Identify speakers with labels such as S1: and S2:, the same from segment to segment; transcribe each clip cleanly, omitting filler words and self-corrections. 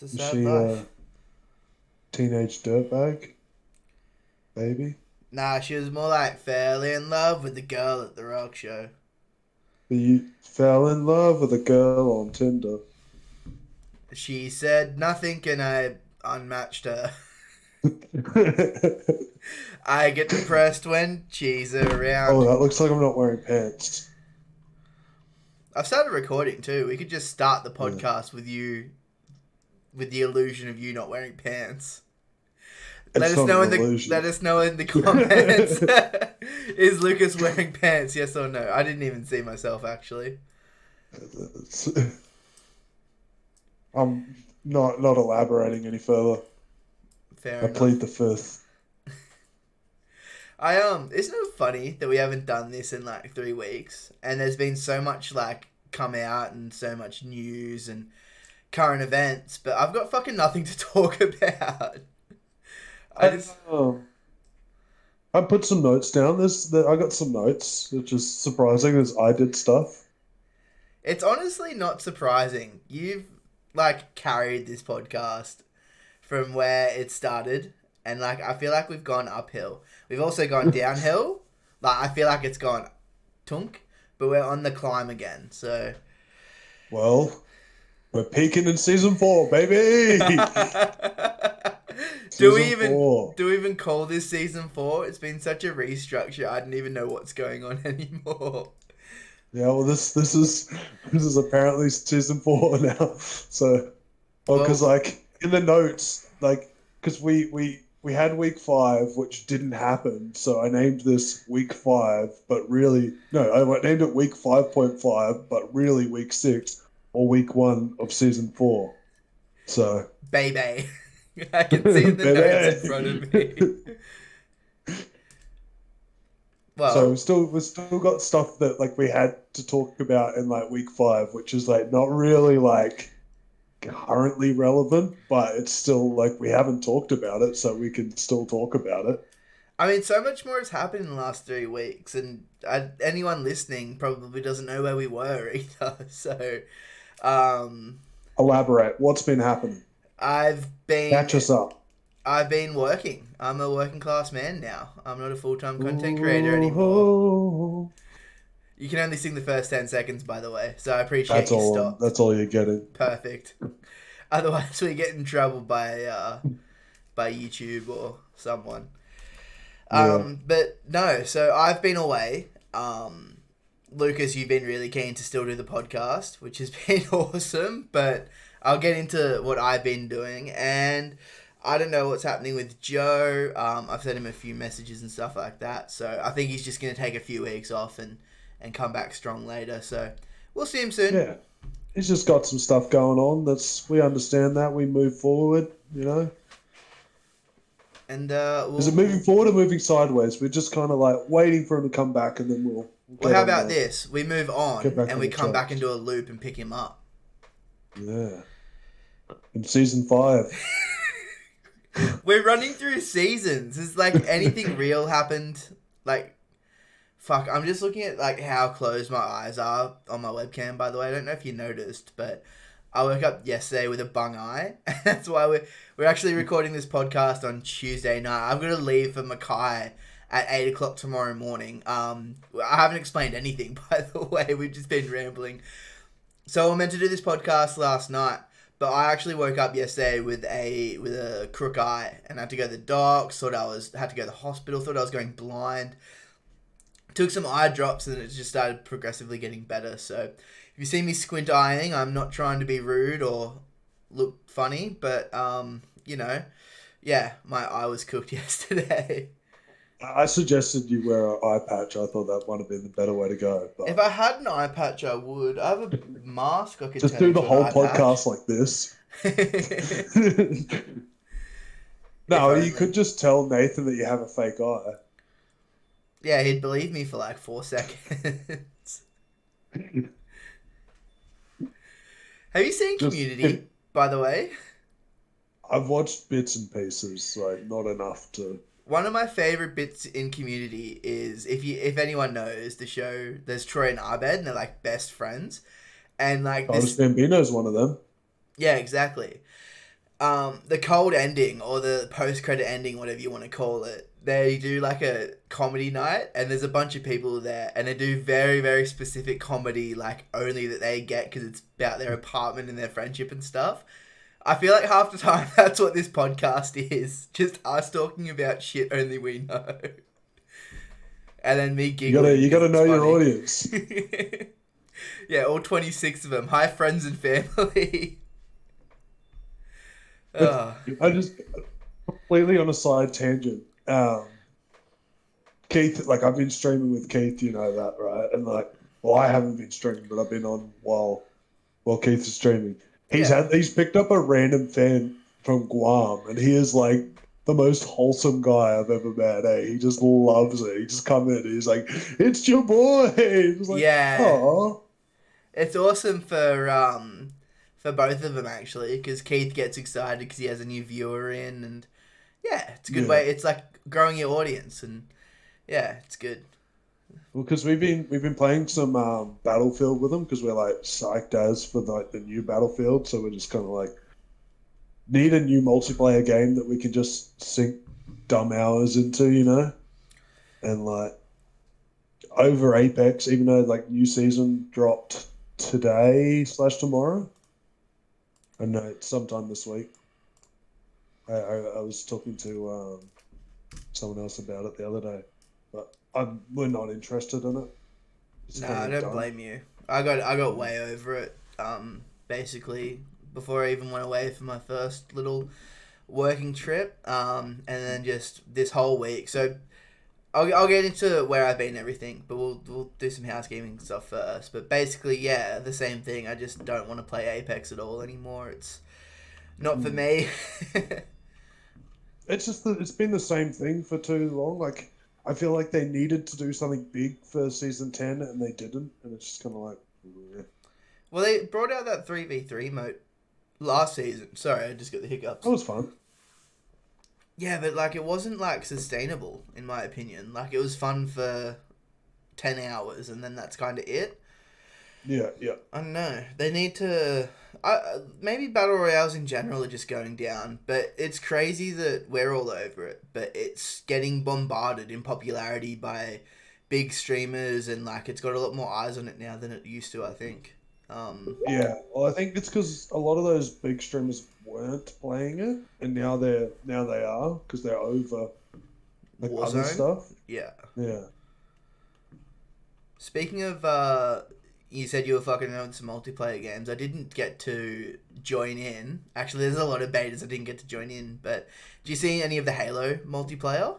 S1: It's a
S2: Is
S1: sad
S2: she a
S1: life.
S2: teenage dirtbag baby?
S1: Nah, she was more like fairly in love with the girl at the rock show.
S2: You fell in love with a girl on Tinder.
S1: She said nothing and I unmatched her. I get depressed when she's
S2: Oh,
S1: around.
S2: that looks like I'm not wearing pants.
S1: I've started recording too. We could just start the
S2: Yeah.
S1: podcast with you, with the illusion of you not wearing pants.
S2: It's not an illusion.
S1: Let us know in the comments. Is Lucas wearing pants? Yes or no? I didn't even see myself actually.
S2: It's- I'm not elaborating any further.
S1: Fair
S2: I
S1: enough.
S2: plead the fifth.
S1: Isn't it funny that we haven't done this in like 3 weeks, and there's been so much like come out and so much news and current events, but I've got fucking nothing to talk about. I
S2: I
S1: just
S2: I put some notes down. I got some notes, which is surprising as I did stuff.
S1: It's honestly not surprising. You've like carried this podcast from where it started, and like I feel like we've gone uphill. We've also gone downhill. Like I feel like it's gone tunk, but we're on the climb again. So
S2: Well, we're peaking in season 4, baby.
S1: do we
S2: Season
S1: even
S2: 4.
S1: do we even call this season 4? It's been such a restructure. I don't even know what's going on anymore.
S2: Yeah, well, this is apparently season 4 now. So, well, because
S1: Well,
S2: like in the notes, like because we had week 5, which didn't happen. So I named this week 5, but really no, I named it week 5.5, but really week 6 or week 1 of season 4. So,
S1: BAYBAY. I can see the notes in front of me.
S2: baby. So we
S1: Well,
S2: still we still got stuff that like we had to talk about in like week 5, which is like not really like currently relevant, but it's still like we haven't talked about it, so we can still talk about it.
S1: I mean, so much more has happened in the last 3 weeks, and anyone listening probably doesn't know where we were either. So, um,
S2: Elaborate. What's been happening?
S1: I've
S2: Catch
S1: been
S2: us up.
S1: I've been working. I'm a working class man now. I'm not a full time content creator anymore.
S2: Ooh,
S1: You can only sing the first 10 seconds, by the way. So I appreciate
S2: that's
S1: you
S2: all.
S1: stopped.
S2: That's all you're getting.
S1: Perfect. Otherwise, we get in trouble by YouTube or someone.
S2: Yeah.
S1: But no, so I've been away. Lucas, you've been really keen to still do the podcast, which has been awesome. But I'll get into what I've been doing, and I don't know what's happening with Joe. I've sent him a few messages and stuff like that. So I think he's just gonna take a few weeks off and come back strong later. So we'll see him soon.
S2: Yeah. He's just got some stuff going on. We understand that. We move forward.
S1: And
S2: Is it moving forward or moving sideways? We're just kind of like waiting for him to come back, and then we'll
S1: well,
S2: get
S1: how
S2: on
S1: about
S2: the
S1: this? We move
S2: get
S1: on
S2: back
S1: and
S2: on
S1: we
S2: the
S1: come back
S2: tracks.
S1: into a loop and pick him up.
S2: Yeah. In season 5.
S1: We're running through seasons. Has like anything real happened? Like, fuck. I'm just looking at like how closed my eyes are on my webcam. By the way, I don't know if you noticed, but I woke up yesterday with a bung eye. That's why we're actually recording this podcast on Tuesday night. I'm gonna leave for Mackay at 8 o'clock tomorrow morning. I haven't explained anything, by the way. We've just been rambling. So I meant to do this podcast last night, but I actually woke up yesterday with a crook eye and had to go to the docs. Had to go to the hospital. Thought I was going blind. Took some eye drops and it just started progressively getting better. So if you see me squint eyeing, I'm not trying to be rude or look funny, but yeah, my eye was cooked yesterday.
S2: I suggested you wear an eye patch. I thought that might have been the better way to go,
S1: If
S2: but
S1: I had an eye patch, I would. I have a mask I could
S2: just
S1: turn
S2: do the
S1: into an
S2: whole
S1: eye patch.
S2: podcast like this.
S1: If
S2: No, you could
S1: only.
S2: just tell Nathan that you have a fake eye.
S1: Yeah, he'd believe me for like 4 seconds. Have you seen
S2: Just if
S1: Community, by the way?
S2: I've watched bits and pieces, like not enough to.
S1: One of my favorite bits in Community is if anyone knows the show, there's Troy and Abed and they're like best friends. And like
S2: Childish
S1: this
S2: Gambino's one of them.
S1: yeah, exactly. the cold ending or the post credit ending, whatever you want to call it, they do like a comedy night, and there's a bunch of people there, and they do very very specific comedy, like only that they get because it's about their apartment and their friendship and stuff. I feel like half the time that's what this podcast is, just us talking about shit only we know, and then me giggling.
S2: You
S1: 'cause
S2: gotta
S1: it's
S2: know your
S1: funny.
S2: audience.
S1: Yeah, all 26 of them. Hi, friends and family.
S2: But
S1: Oh,
S2: I just completely on a side tangent. Keith, like I've been streaming with Keith, you know that, right? And like, well, I haven't been streaming, but I've been on while Keith is streaming.
S1: yeah.
S2: He's picked up a random fan from Guam, and he is like the most wholesome guy I've ever met. Eh? He just loves it. He just come in, and he's like, "It's your boy." It's like,
S1: Yeah.
S2: oh,
S1: It's awesome for both of them actually, because Keith gets excited because he has a new viewer in, and yeah, it's a good
S2: yeah.
S1: way. It's like growing your audience, and yeah, it's good.
S2: Well, because we've been playing some Battlefield with them because we're like psyched as for like the new Battlefield, so we're just kind of like need a new multiplayer game that we can just sink dumb hours into, you know, and like over Apex, even though like new season dropped today slash tomorrow. I know it's sometime this week. I was talking to someone else about it the other day, but we're not interested in it. It's
S1: Nah,
S2: kind
S1: I
S2: of
S1: don't
S2: done.
S1: blame you. I got way over it. Basically before I even went away for my first little working trip. And then just this whole week. So I'll get into where I've been and everything, but we'll do some housekeeping stuff first. But basically, yeah, the same thing. I just don't want to play Apex at all anymore. It's not for
S2: Mm.
S1: me.
S2: It's just that it's been the same thing for too long. Like I feel like they needed to do something big for season 10 and they didn't, and it's just kind of like, yeah.
S1: Well, they brought out that 3v3 mode last season. Sorry, I just got the
S2: That
S1: hiccups.
S2: was fun.
S1: Yeah, but like it wasn't like sustainable in my opinion. Like it was fun for 10 hours and then that's kind of it.
S2: Yeah, yeah.
S1: I don't know. They need to. Maybe battle royales in general are just going down, but it's crazy that we're all over it. But it's getting bombarded in popularity by big streamers, and like it's got a lot more eyes on it now than it used to. I think.
S2: Yeah, well, I think it's because a lot of those big streamers weren't playing it, and now they are because they're over like other
S1: Warzone.
S2: stuff.
S1: Yeah.
S2: Yeah.
S1: Speaking of, you said you were fucking around with some multiplayer games. I didn't get to join in. Actually, there's a lot of betas I didn't get to join in. But do you see any of the Halo multiplayer?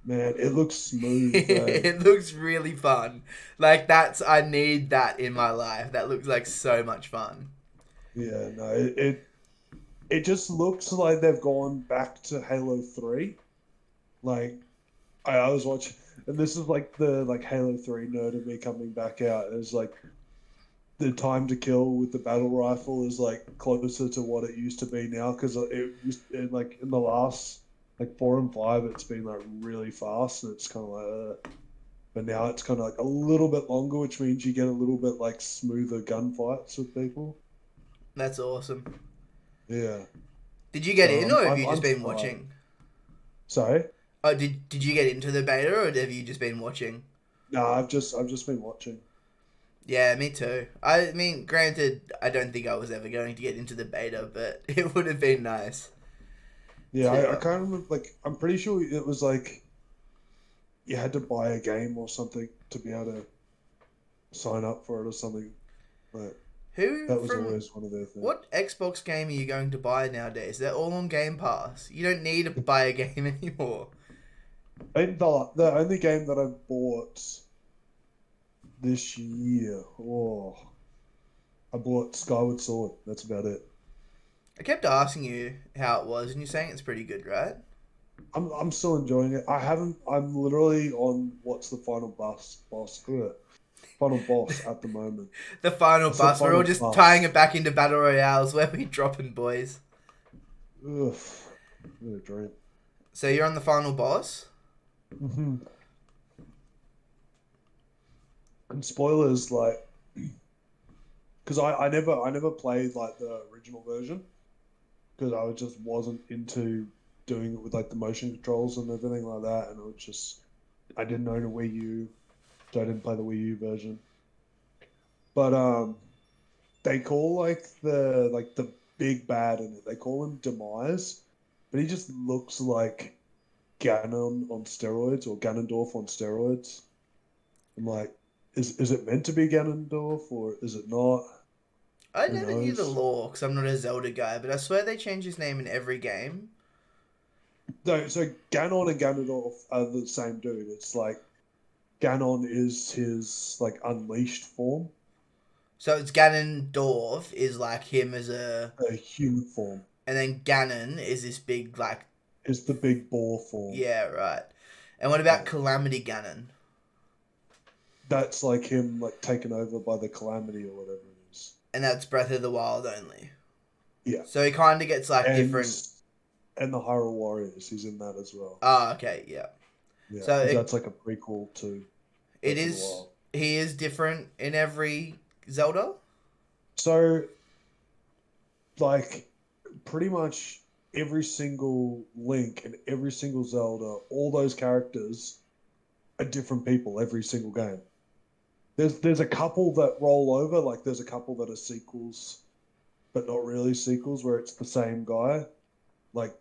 S2: Man, it looks smooth.
S1: It looks really fun. Like I need that in my life. That looks like so much fun.
S2: Yeah, no, it just looks like they've gone back to Halo 3. Like I was watching, and this is like the like Halo 3 nerd of me coming back out. It's like the time to kill with the battle rifle is like closer to what it used to be now because like in the last like 4 and 5 it's been like really fast and it's kind of like but now it's kind of like a little bit longer, which means you get a little bit like smoother gunfights with people.
S1: That's awesome.
S2: Yeah,
S1: Did you get
S2: so
S1: in, or have you
S2: I'm
S1: just been
S2: surprised.
S1: watching?
S2: Sorry.
S1: Oh, did you get into the beta, or have you just been watching?
S2: No, I've just been watching.
S1: Yeah, me too. I mean, granted, I don't think I was ever going to get into the beta, but it would have been nice
S2: Yeah,
S1: to.
S2: I can't remember. Like, I'm pretty sure it was like you had to buy a game or something to be able to sign up for it or something. But
S1: Who
S2: that was
S1: from
S2: always one of their things.
S1: what Xbox game are you going to buy nowadays? They're all on Game Pass. You don't need to buy a game anymore.
S2: The only game that I bought this year, oh, I bought Skyward Sword. That's about it.
S1: I kept asking you how it was, and you're saying it's pretty good, right?
S2: I'm still enjoying it. I'm literally on what's the final boss at the moment.
S1: The final
S2: I said
S1: bus. We're all
S2: final
S1: just tying
S2: boss.
S1: it back into battle royales. Where we dropping, boys?
S2: Ugh, I'm gonna drink.
S1: So you're on the final boss.
S2: Hmm. And spoilers, like, because I never played like the original version, because I just wasn't into doing it with like the motion controls and everything like that, and it was just I didn't own a Wii U, so I didn't play the Wii U version. But they call like the big bad in it. They call him Demise, but he just looks like Ganon on steroids or Ganondorf on steroids. I'm like, is it meant to be Ganondorf or is it not?
S1: I
S2: Who
S1: never knew the
S2: knows?
S1: lore because I'm not a Zelda guy, but I swear they change his name in every game.
S2: No, so Ganon and Ganondorf are the same dude. It's like Ganon is his like unleashed form,
S1: So it's Ganondorf is like him as a,
S2: a human form
S1: and then Ganon is this big like,
S2: is the big boar form.
S1: yeah, right. And what about
S2: Yeah.
S1: Calamity Ganon?
S2: That's like him like taken over by the calamity or whatever it is.
S1: And that's Breath of the Wild only.
S2: Yeah.
S1: So he kind of gets like
S2: And
S1: different.
S2: and the Hyrule Warriors, he's in that as well.
S1: Oh, okay, yeah.
S2: Yeah,
S1: So
S2: because that's like a prequel to
S1: it
S2: Breath of the
S1: is.
S2: Wild.
S1: He is different in every Zelda.
S2: So like pretty much every single Link and every single Zelda, all those characters are different people every single game. There's a couple that roll over, like there's a couple that are sequels, but not really sequels, where it's the same guy. Like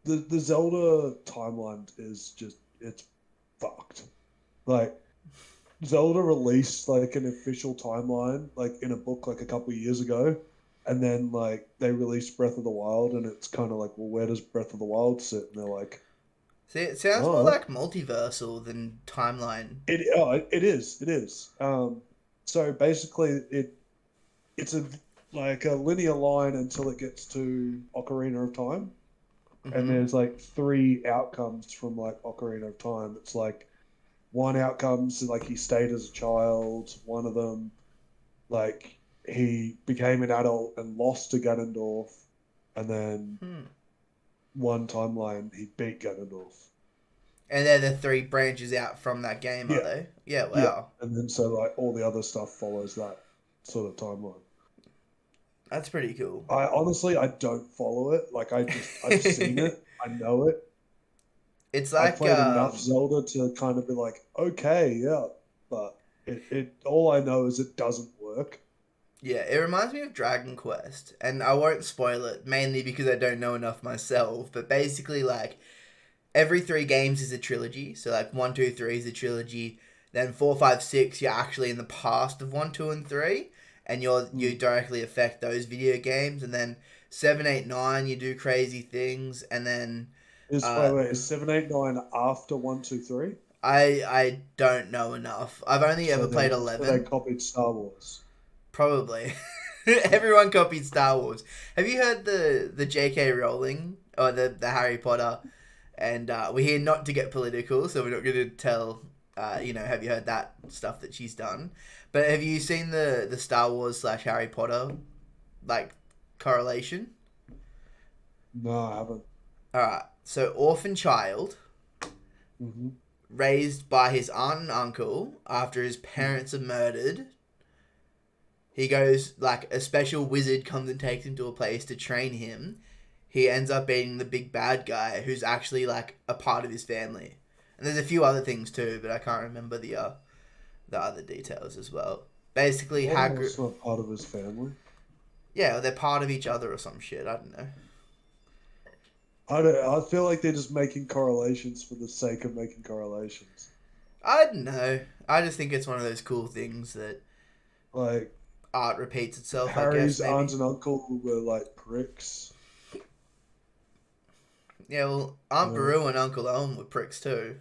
S2: the Zelda timeline is just it's fucked. Like Zelda released like an official timeline, like in a book like a couple of years ago, and then like they released Breath of the Wild, and it's kind of like, well, where does Breath of the Wild sit? And they're like,
S1: See, it sounds more
S2: oh,
S1: like multiversal than timeline.
S2: it is, it is. So basically, it's a like a linear line until it gets to Ocarina of Time, and
S1: Mm-hmm.
S2: there's like three outcomes from like Ocarina of Time. It's like one outcome's like he stayed as a child. One of them, like he became an adult and lost to Ganondorf, and then
S1: Hmm.
S2: one timeline he beat Ganondorf.
S1: And they're the three branches out from that game, are
S2: Yeah,
S1: they? Yeah.
S2: yeah,
S1: Wow.
S2: and then so like all the other stuff follows that sort of timeline.
S1: That's pretty cool.
S2: I honestly I don't follow it. Like I've seen it, I know it.
S1: It's
S2: I've
S1: like
S2: played enough Zelda to kind of be like, okay, yeah, but it all I know is it doesn't work.
S1: yeah, it reminds me of Dragon Quest, and I won't spoil it mainly because I don't know enough myself. But basically, like every three games is a trilogy. So like 1, 2, 3 is a trilogy. Then 4, 5, 6, you're actually in the past of 1, 2, and 3, and you
S2: Hmm.
S1: directly affect those video games. And then 7, 8, 9, you do crazy things. And then
S2: Is by
S1: uh,
S2: the way, is 789 after 123?
S1: I don't know enough. I've only ever played
S2: So they
S1: 11.
S2: copied Star Wars.
S1: Probably. Everyone copied Star Wars. Have you heard the J.K. Rowling or the Harry Potter? And we're here not to get political, so we're not going to tell. Have you heard that stuff that she's done? But have you seen the Star Wars slash Harry Potter like correlation?
S2: No, I haven't.
S1: All right. So orphan child
S2: Hmm.
S1: raised by his aunt and uncle after his parents are murdered. He goes like a special wizard comes and takes him to a place to train him. He ends up being the big bad guy who's actually like a part of his family. And there's a few other things too, but I can't remember the other details as well. Basically, Hagrid.
S2: Voldemort's not part of his family.
S1: Yeah, they're part of each other or some shit. I don't know.
S2: I feel like they're just making correlations for the sake of making correlations.
S1: I don't know. I just think it's one of those cool things that
S2: Like
S1: art repeats itself. I guess
S2: Harry's
S1: maybe.
S2: aunt and uncle were like pricks.
S1: Yeah, well, Aunt
S2: Uh,
S1: Beru and Uncle Owen were pricks too.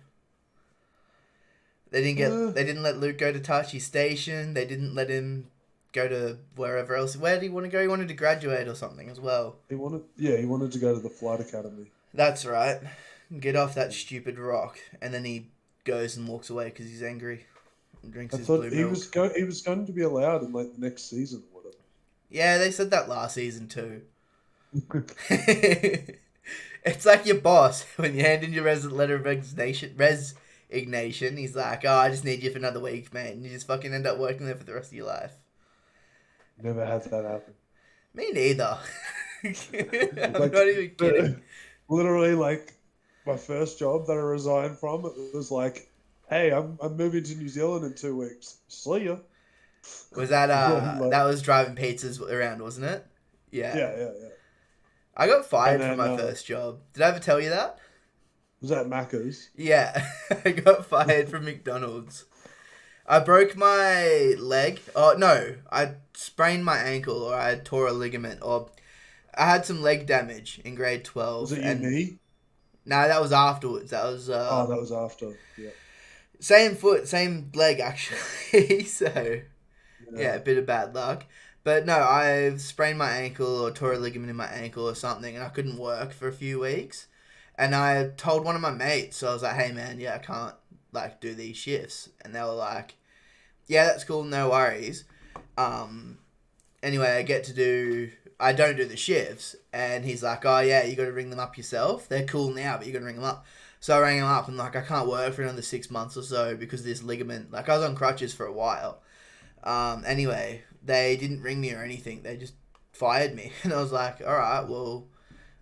S1: They didn't
S2: eh,
S1: get. They didn't let Luke go to Tachi Station. They didn't let him go to wherever else. Where did he want to go? He wanted to graduate or something as well.
S2: he wanted to go to the flight academy.
S1: That's right. Get off that stupid rock. And then he goes and walks away because he's angry and drinks
S2: I
S1: his
S2: thought
S1: blue milk.
S2: he was going to be allowed in like the next season or
S1: Yeah, they said that last season too.
S2: whatever.
S1: It's like your boss when you hand in your letter of resignation. He's like, "Oh, I just need you for another week, mate," and you just fucking end up working there for the rest of your life.
S2: Never had that happen.
S1: Me neither. I'm
S2: Like,
S1: not even kidding.
S2: literally, like, my first job that I resigned from, it was like, hey, I'm moving to New Zealand in 2 weeks. See ya.
S1: Was that
S2: Like,
S1: that was driving pizzas around, wasn't it? Yeah.
S2: yeah.
S1: I got
S2: And
S1: fired from
S2: then
S1: my first job. Did I ever tell you that?
S2: was that Macca's?
S1: Yeah. I got fired from McDonald's. I broke my leg. Oh no, I sprained my ankle or I tore a ligament or I had some leg damage in grade
S2: Was
S1: 12
S2: it
S1: and
S2: uni?
S1: no, that was afterwards. That was
S2: Oh, that was after. Yeah.
S1: same foot, same leg actually. So yeah,
S2: Yeah.
S1: a bit of bad luck. But no, I sprained my ankle or tore a ligament in my ankle or something, and I couldn't work for a few weeks. And I told one of my mates, so I was like, "Hey man, yeah, I can't like do these shifts," and they were like, "Yeah, that's cool, no worries." Um, anyway, I don't do the shifts, and he's like, "Oh yeah, you got to ring them up yourself. They're cool now, but you got to ring them up." So I rang him up, and like, I can't work for another 6 months or so because of this ligament. Like, I was on crutches for a while. Anyway, they didn't ring me or anything. They just fired me. And I was like, all right, well,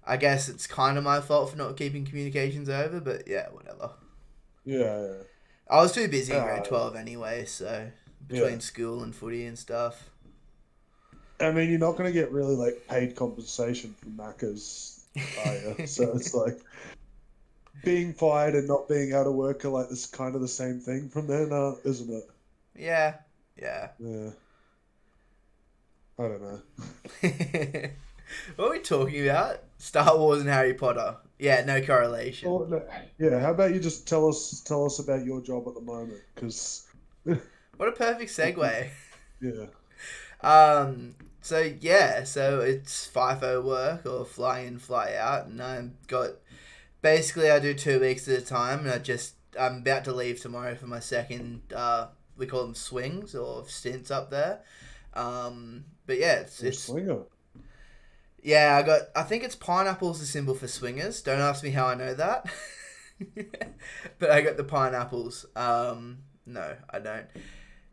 S1: I guess it's kind of my fault for not keeping communications over, but yeah, whatever.
S2: Yeah.
S1: I was too busy in grade
S2: Yeah.
S1: 12 anyway, so
S2: Yeah.
S1: between school and footy and stuff.
S2: I mean, you're not going to get really like paid compensation from Macca's, are you? So it's like being fired and not being able to work are like this kind of the same thing from then, isn't it?
S1: Yeah, yeah.
S2: Yeah. I don't know.
S1: What are we talking about? Star Wars and Harry Potter. Yeah, no correlation.
S2: Oh, no. Yeah. How about you just tell us about your job at the moment? Because
S1: What a perfect segue.
S2: yeah,
S1: So yeah, so it's FIFO work or fly in, fly out, and I do 2 weeks at a time, and I'm about to leave tomorrow for my second. We call them swings or stints up there. But yeah,
S2: you're a swinger.
S1: yeah. I think it's pineapple's the symbol for swingers. Don't ask me how I know that. But I got the pineapples. No, I don't.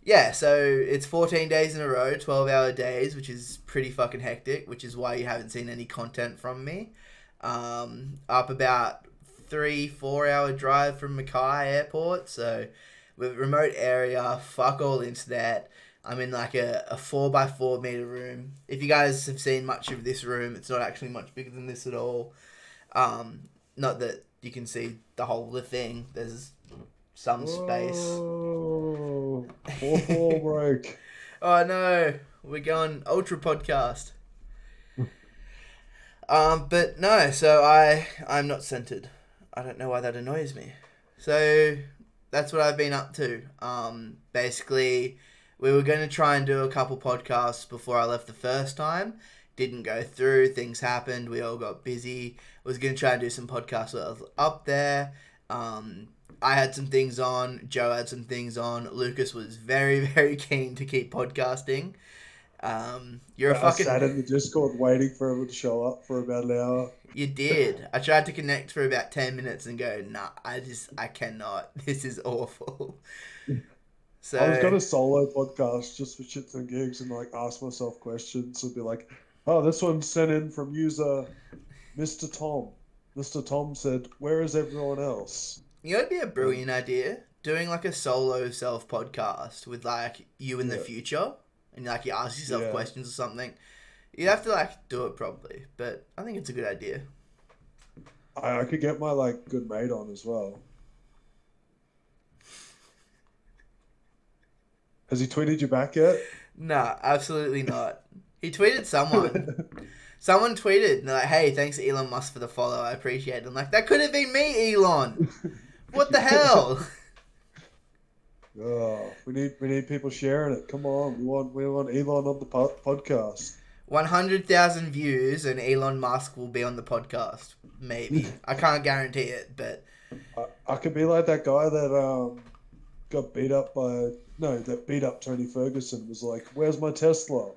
S1: Yeah, so it's 14 days in a row, 12-hour days, which is pretty fucking hectic, which is why you haven't seen any content from me. Up about 3-4 hour drive from Mackay Airport, so with a remote area, fuck all internet. I'm in like a 4x4 meter room. If you guys have seen much of this room, it's not actually much bigger than this at all. Not that you can see the whole of the thing. There's some space.
S2: Whoa, 4-4 break.
S1: Oh no, we're going ultra podcast. But no, so I'm not centered. I don't know why that annoys me. So that's what I've been up to. Basically, we were going to try and do a couple podcasts before I left the first time. Didn't go through. Things happened. We all got busy. Was going to try and do some podcasts while I was up there. I had some things on. Joe had some things on. Lucas was very, very keen to keep podcasting. You're a
S2: I sat
S1: fucking...
S2: in the Discord waiting for everyone to show up for about an hour.
S1: You did. I tried to connect for about 10 minutes and go, nah, I cannot. This is awful. So
S2: I was going to solo podcast just for shits and gigs and like ask myself questions and be like, oh, this one's sent in from user Mr. Tom. Mr. Tom said, where is everyone else?
S1: you know, it'd be a brilliant idea doing like a solo self podcast with like you in the future, and like you ask yourself questions or something. You'd have to like do it properly, but I think it's a good idea.
S2: I could get my like good mate on as well. Has he tweeted you back yet?
S1: Nah, absolutely not. He tweeted someone. Someone tweeted and they're like, "Hey, thanks Elon Musk for the follow. I appreciate it." I'm like, that could have been me, Elon. What the hell?
S2: Oh, we need people sharing it. Come on, we want Elon on the podcast.
S1: 100,000 views and Elon Musk will be on the podcast. Maybe. I can't guarantee it, but
S2: I could be like that guy that got beat up that beat up Tony Ferguson. Was like, "Where's my Tesla?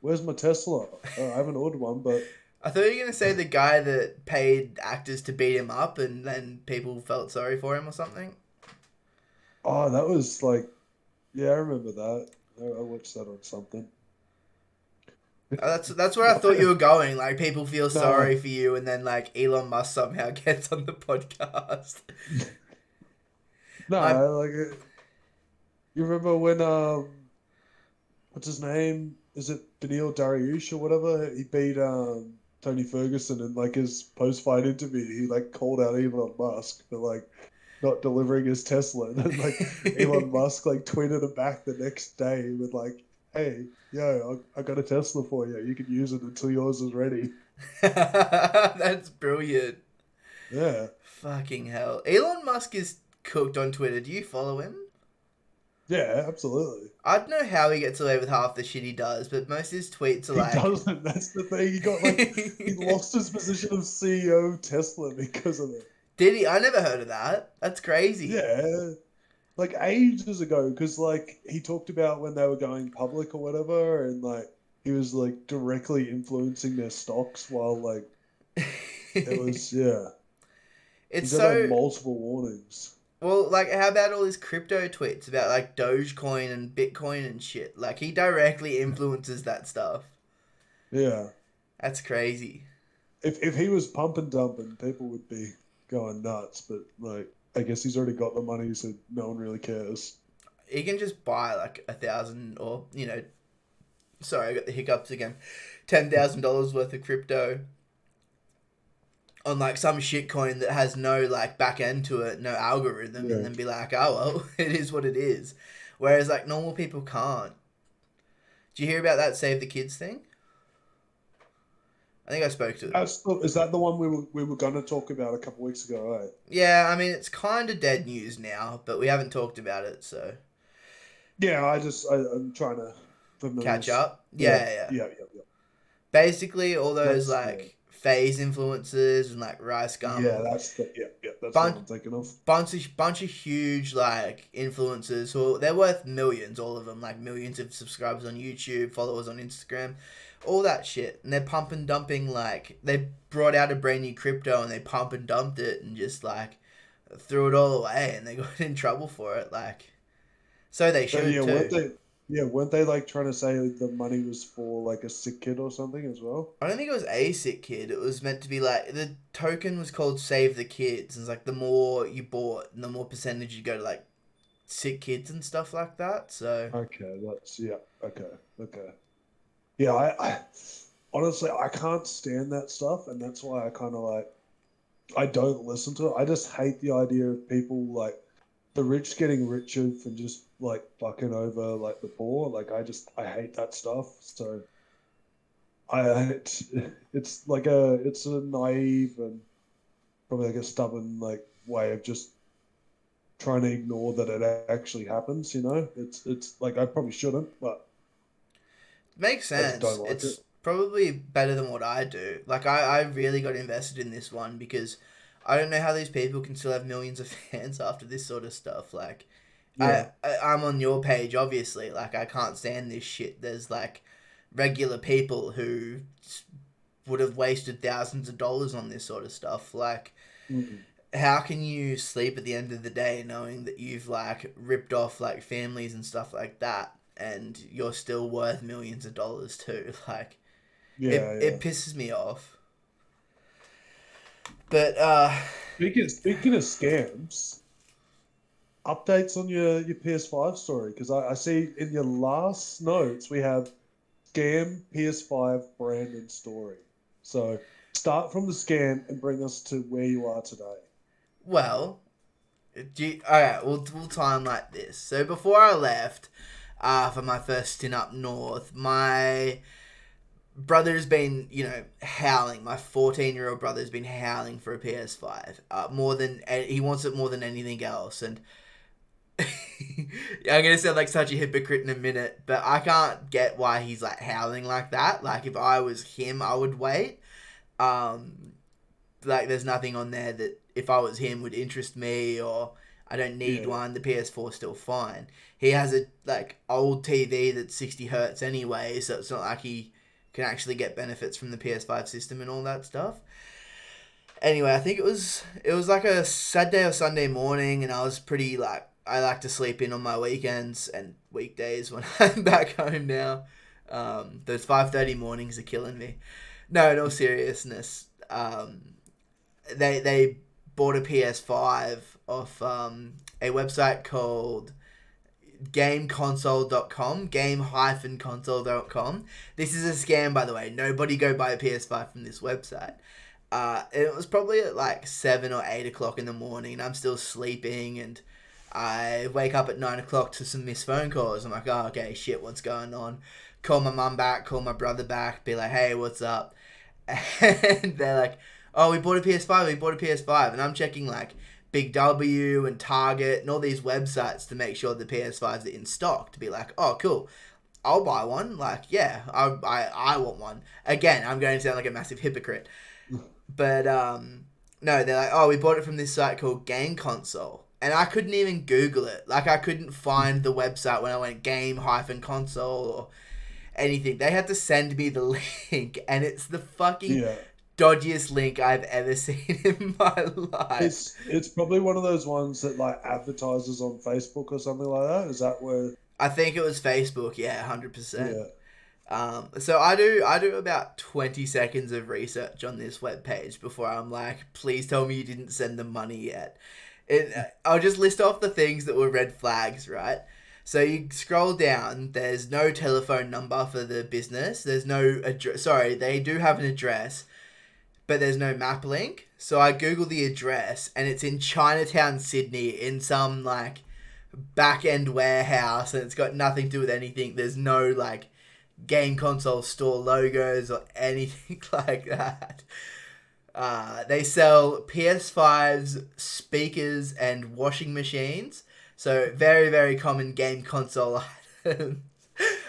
S2: Where's my Tesla? I haven't ordered one, but."
S1: I thought you were going to say the guy that paid actors to beat him up and then people felt sorry for him or something.
S2: Oh, that was like, yeah, I remember that. I watched that on something.
S1: That's where I thought you were going. Like, people feel
S2: No,
S1: sorry for you, and then like Elon Musk somehow gets on the podcast. My
S2: no, like you remember when what's his name? Is it Benil Dariush or whatever? He beat Tony Ferguson in like his post-fight interview. He like called out Elon Musk for like not delivering his Tesla, and then like Elon Musk like tweeted him back the next day with like, "Hey, yo, I got a Tesla for you. You can use it until yours is ready."
S1: That's brilliant.
S2: Yeah,
S1: Fucking hell. Elon Musk is cooked on Twitter. Do you follow him?
S2: yeah, absolutely.
S1: I don't know how he gets away with half the shit he does, but most of his tweets are
S2: He
S1: like.
S2: doesn't. That's the thing. He got like he lost his position of CEO of Tesla because of it.
S1: Did he? I never heard of that. That's crazy.
S2: Yeah, like ages ago, because like he talked about when they were going public or whatever, and like he was like directly influencing their stocks while like it was yeah.
S1: It's
S2: He's had like
S1: so.
S2: multiple warnings.
S1: Well, like, how about all his crypto tweets about, like, Dogecoin and Bitcoin and shit? Like, he directly influences that stuff.
S2: Yeah,
S1: That's crazy.
S2: if he was pump and dumping, people would be going nuts. But like, I guess he's already got the money, so no one really cares.
S1: He can just buy, like, 1,000 or, sorry, I got the hiccups again. $10,000 worth of crypto on, like, some shit coin that has no, like, back end to it, no algorithm, and
S2: Yeah.
S1: then be like, oh, well, it is what it is. Whereas, like, normal people can't. Do you hear about that Save the Kids thing? I think I spoke to it.
S2: Is that the one we were going to talk about a couple weeks ago, right?
S1: Yeah, I mean, it's kind of dead news now, but we haven't talked about it, so
S2: Yeah, I'm trying to
S1: catch
S2: familiarize.
S1: up.
S2: Yeah,
S1: Yeah, yeah.
S2: yeah.
S1: Basically, all those,
S2: That's yeah,
S1: like, phase influencers and, like, Rice
S2: yeah.
S1: Gum,
S2: That's the one
S1: bunch,
S2: I'm thinking of.
S1: bunch of huge, like, influencers who, they're worth millions, all of them, like, millions of subscribers on YouTube, followers on Instagram, all that shit. And they're pump and dumping, like, they brought out a brand new crypto and they pump and dumped it and just, like, threw it all away and they got in trouble for it, like, so they
S2: But
S1: should
S2: yeah, weren't
S1: too.
S2: they? Yeah, weren't they like trying to say the money was for like a sick kid or something as well?
S1: I don't think it was a sick kid. It was meant to be like the token was called Save the Kids. And it's like the more you bought, the more percentage you go to like sick kids and stuff like that. So
S2: Okay, that's yeah. Okay. Yeah, I honestly I can't stand that stuff, and that's why I kind of like I don't listen to it. I just hate the idea of people like the rich getting richer from just like fucking over like the poor. Like I hate that stuff. So it's like it's a naive and probably like a stubborn like way of just trying to ignore that it actually happens. It's like I probably shouldn't, but
S1: makes
S2: I just
S1: sense.
S2: don't like it.
S1: It's probably better than what I do. Like I really got invested in this one because I don't know how these people can still have millions of fans after this sort of stuff. Like
S2: Yeah,
S1: I'm on your page, obviously. Like I can't stand this shit. There's like regular people who would have wasted thousands of dollars on this sort of stuff. Like,
S2: mm,
S1: how can you sleep at the end of the day knowing that you've like ripped off like families and stuff like that, and you're still worth millions of dollars too? Like,
S2: yeah.
S1: it pisses me off. But
S2: Speaking of scams, updates on your PS5 story because I see in your last notes we have scam PS5 Brandon story. So start from the scam and bring us to where you are today.
S1: well, all right, we'll time like this. So before I left, for my first stint up north, my brother's been, howling. My 14-year-old brother's been howling for a PS5. More than he wants it more than anything else. And I'm gonna sound like such a hypocrite in a minute, but I can't get why he's like howling like that. Like if I was him, I would wait. Um, like there's nothing on there that if I was him would interest me, or I don't need
S2: Yeah,
S1: one. The PS4's still fine. He has a like old TV that's 60 hertz anyway, so it's not like he can actually get benefits from the PS5 system and all that stuff. Anyway, I think it was like a Saturday or Sunday morning, and I was pretty like I like to sleep in on my weekends and weekdays when I'm back home now. Those 5:30 mornings are killing me. No, in all seriousness, they bought a PS5 off a website called gameconsole.com, game-console.com. This is a scam, by the way. Nobody go buy a PS5 from this website. It was probably at like 7 or 8 o'clock in the morning, and I'm still sleeping, and I wake up at 9 o'clock to some missed phone calls. I'm like, oh, okay, shit, what's going on? Call my mum back, call my brother back, be like, hey, what's up? And they're like, oh, we bought a PS5, and I'm checking like Big W and Target and all these websites to make sure the PS5s are in stock, to be like, oh, cool, I'll buy one. Like, yeah, I want one. Again, I'm going to sound like a massive hypocrite. But, no, they're like, oh, we bought it from this site called Game Console. And I couldn't even Google it. Like, I couldn't find the website when I went game-console or anything. They had to send me the link, and it's the fucking dodgiest link I've ever seen in my life.
S2: It's probably one of those ones that like advertises on Facebook or something like that. Is that where?
S1: I think it was Facebook. Yeah, 100%.
S2: Yeah.
S1: So I do about 20 seconds of research on this webpage before I'm like, please tell me you didn't send the money yet. I'll just list off the things that were red flags, right? So you scroll down, there's no telephone number for the business. There's no address. Sorry, they do have an address, but there's no map link. So I Google the address, and it's in Chinatown, Sydney, in some like back-end warehouse, and it's got nothing to do with anything. There's no like Game Console store logos or anything like that. They sell PS5s, speakers, and washing machines. So very, very common Game Console items.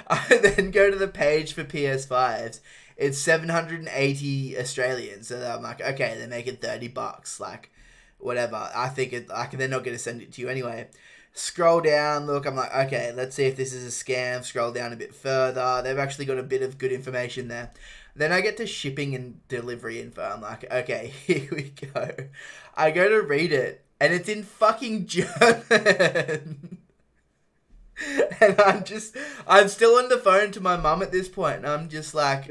S1: I then go to the page for PS5s. It's 780 Australian. So I'm like, okay, they're making $30. Like, whatever. I think they're not going to send it to you anyway. Scroll down, look, I'm like, okay, let's see if this is a scam. Scroll down a bit further. They've actually got a bit of good information there. Then I get to shipping and delivery info. I'm like, okay, here we go. I go to read it, and it's in fucking German. And I'm still on the phone to my mum at this point, and I'm just like,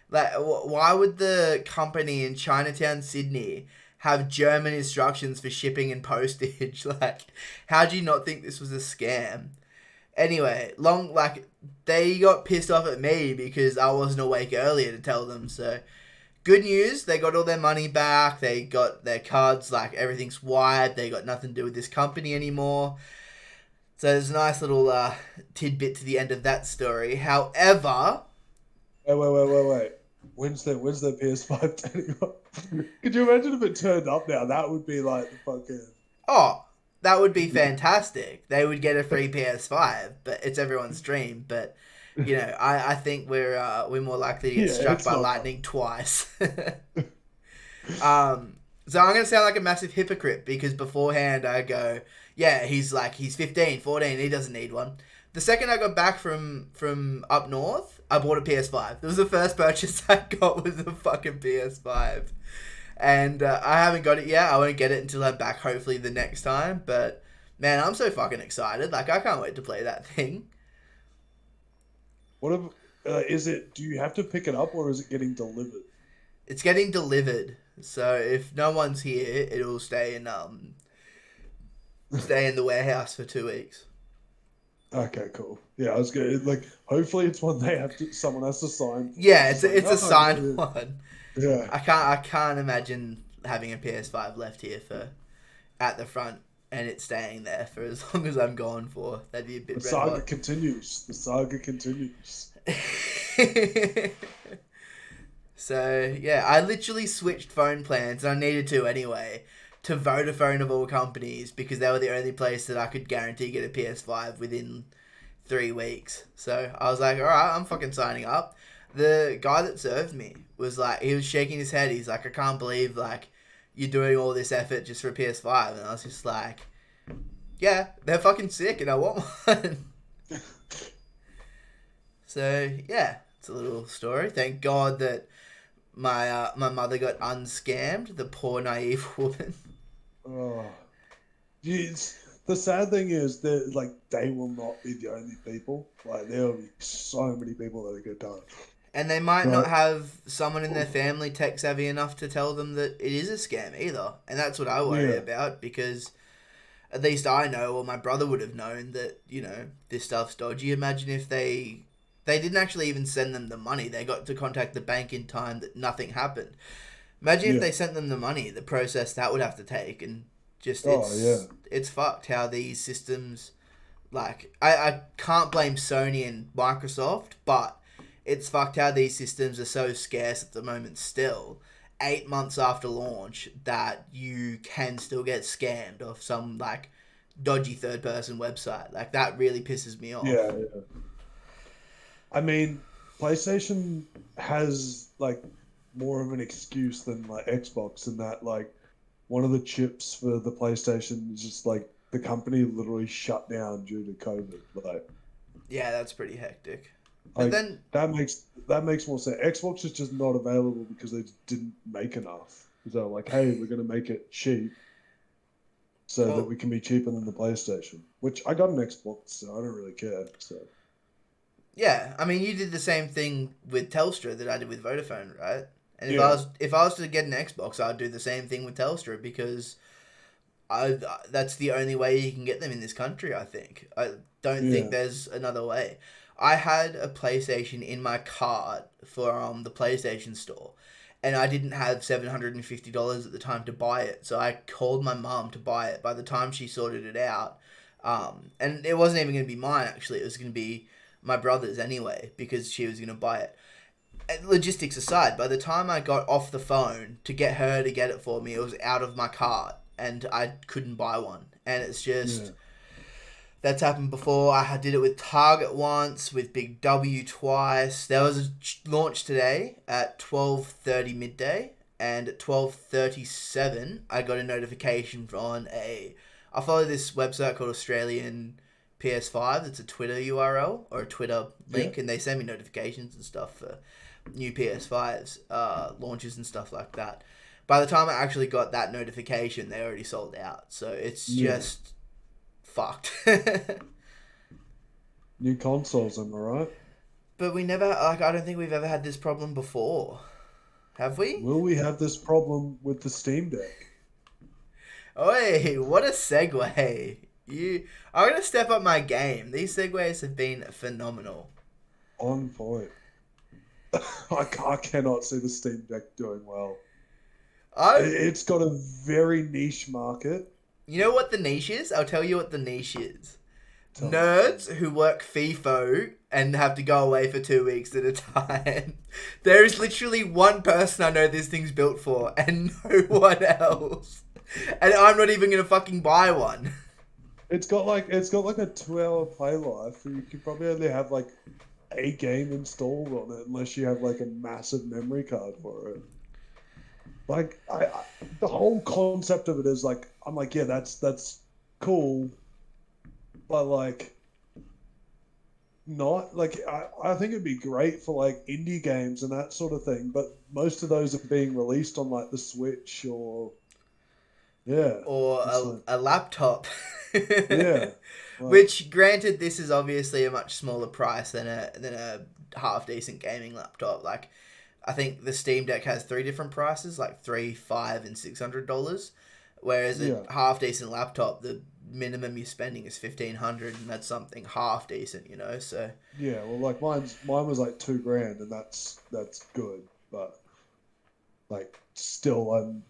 S1: why would the company in Chinatown, Sydney, have German instructions for shipping and postage? Like, how do you not think this was a scam? Anyway, they got pissed off at me because I wasn't awake earlier to tell them. So, good news, they got all their money back. They got their cards, like, everything's wiped. They got nothing to do with this company anymore. So, there's a nice little tidbit to the end of that story. However...
S2: Wait. When's the PS5 turning up? Could you imagine if it turned up now? That would be like the fucking...
S1: Oh, that would be fantastic. They would get a free PS5, but it's everyone's dream. But, you know, I think we're more likely to get struck by lightning twice. So I'm going to sound like a massive hypocrite because beforehand I go, yeah, he's 15, 14, he doesn't need one. The second I got back from up north, I bought a PS5. It was the first purchase I got was a fucking PS5. And I haven't got it yet. I won't get it until I'm back, hopefully the next time. But, man, I'm so fucking excited. Like, I can't wait to play that thing.
S2: What is it? Do you have to pick it up or is it getting delivered?
S1: It's getting delivered. So if no one's here, it'll stay in the warehouse for 2 weeks.
S2: Okay, cool. Yeah, I was good. Like, hopefully, it's one someone has to sign.
S1: Yeah, it's a signed one.
S2: Yeah,
S1: I can't imagine having a PS5 left here at the front and it staying there for as long as I'm gone for. That'd be a bit.
S2: The saga continues.
S1: So yeah, I literally switched phone plans, and I needed to anyway, to Vodafone of all companies because they were the only place that I could guarantee get a PS5 within 3 weeks. So I was like, all right, I'm fucking signing up. The guy that served me was like, he was shaking his head. He's like, I can't believe like you're doing all this effort just for a PS5. And I was just like, yeah, they're fucking sick and I want one. So yeah, it's a little story. Thank God that my mother got unscammed. The poor naive woman.
S2: Oh, jeez. the sad thing is that like they will not be the only people. Like there will be so many people that get done.
S1: And they might not
S2: But
S1: have someone in their family tech savvy enough to tell them that it is a scam either. And that's what I worry
S2: yeah,
S1: about, because at least I know, or my brother would have known, that, this stuff's dodgy. Imagine if they didn't actually even send them the money. They got to contact the bank in time that nothing happened. Imagine if
S2: yeah.
S1: they sent them the money, the process that would have to take, and just
S2: Oh yeah,
S1: it's fucked how these systems, like, I can't blame Sony and Microsoft, but it's fucked how these systems are so scarce at the moment still, 8 months after launch, that you can still get scammed off some, like, dodgy third person website. Like, that really pisses me off.
S2: yeah, yeah. I mean, PlayStation has like more of an excuse than like Xbox in that like one of the chips for the PlayStation is just like the company literally shut down due to COVID.
S1: Yeah, that's pretty hectic. But
S2: Like
S1: then,
S2: that makes more sense. Xbox is just not available because they just didn't make enough. So like, hey, we're gonna make it cheap so that
S1: well,
S2: we can be cheaper than the PlayStation. Which I got an Xbox, so I don't really care. So
S1: yeah, I mean, you did the same thing with Telstra that I did with Vodafone, right? And
S2: yeah,
S1: if I was to get an Xbox, I'd do the same thing with Telstra, because I that's the only way you can get them in this country. I think. I don't think
S2: yeah,
S1: there's another way. I had a PlayStation in my cart for the PlayStation store, and I didn't have $750 at the time to buy it. So I called my mum to buy it. By the time she sorted it out, and it wasn't even going to be mine actually. It was going to be my brother's anyway, because she was going to buy it. And logistics aside, by the time I got off the phone to get her to get it for me, it was out of my cart and I couldn't buy one. And it's
S2: yeah,
S1: just, that's happened before. I did it with Target once, with Big W twice. There was a launch today at 12:30 midday, and at 12:37 I got a notification on I follow this website called Australian PS5. It's a Twitter URL or a Twitter
S2: yeah.
S1: link, and they send me notifications and stuff for new PS5s, launches and stuff like that. By the time I actually got that notification, they already sold out. So it's
S2: Yeah.
S1: just fucked.
S2: New consoles, am I right?
S1: But we never, like, I don't think we've ever had this problem before. Have we?
S2: Will we have this problem with the Steam Deck?
S1: Oi, what a segue. I'm going to step up my game. These segues have been phenomenal.
S2: On point. I cannot see the Steam Deck doing well.
S1: I,
S2: It's got a very niche market.
S1: you know what the niche is? I'll tell you what the niche is.
S2: Tell me.
S1: Nerds who work FIFO and have to go away for 2 weeks at a time. There is literally one person I know this thing's built for, and no one else. And I'm not even gonna fucking buy one.
S2: It's got like a 2 hour play life. You could probably only have like a game installed on it unless you have like a massive memory card for it. Like the whole concept of it is like I'm like, yeah, that's cool, but like not like I think it'd be great for like indie games and that sort of thing, but most of those are being released on like the Switch or yeah.
S1: Or
S2: It's like
S1: a laptop.
S2: yeah. Like
S1: Which, granted, this is obviously a much smaller price than a half decent gaming laptop. Like, I think the Steam Deck has three different prices, like $300, $500, and $600. Whereas a
S2: yeah.
S1: half decent laptop, the minimum you're spending is $1,500, and that's something half decent, So
S2: Yeah, well like mine was like 2 grand and that's good. But like still I'm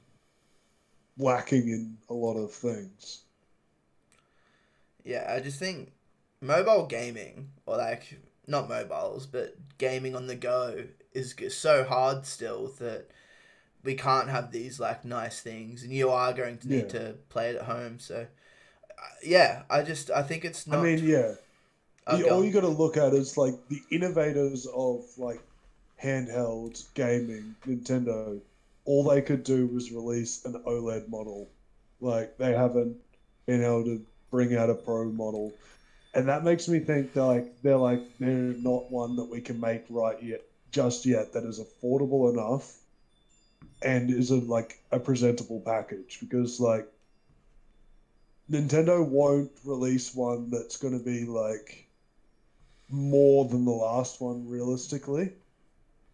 S2: lacking in a lot of things.
S1: yeah, I just think mobile gaming, or like not mobiles, but gaming on the go, is so hard still that we can't have these like nice things, and you are going to need
S2: Yeah.
S1: to play it at home. So yeah, I think it's
S2: I mean,
S1: not.
S2: yeah. All
S1: Gone.
S2: you got to look at is like the innovators of like handheld gaming, Nintendo. All they could do was release an OLED model. Like they haven't been able to bring out a Pro model, and that makes me think they're not one that we can make right yet, just yet. That is affordable enough and is a presentable package because like Nintendo won't release one that's going to be like more than the last one realistically,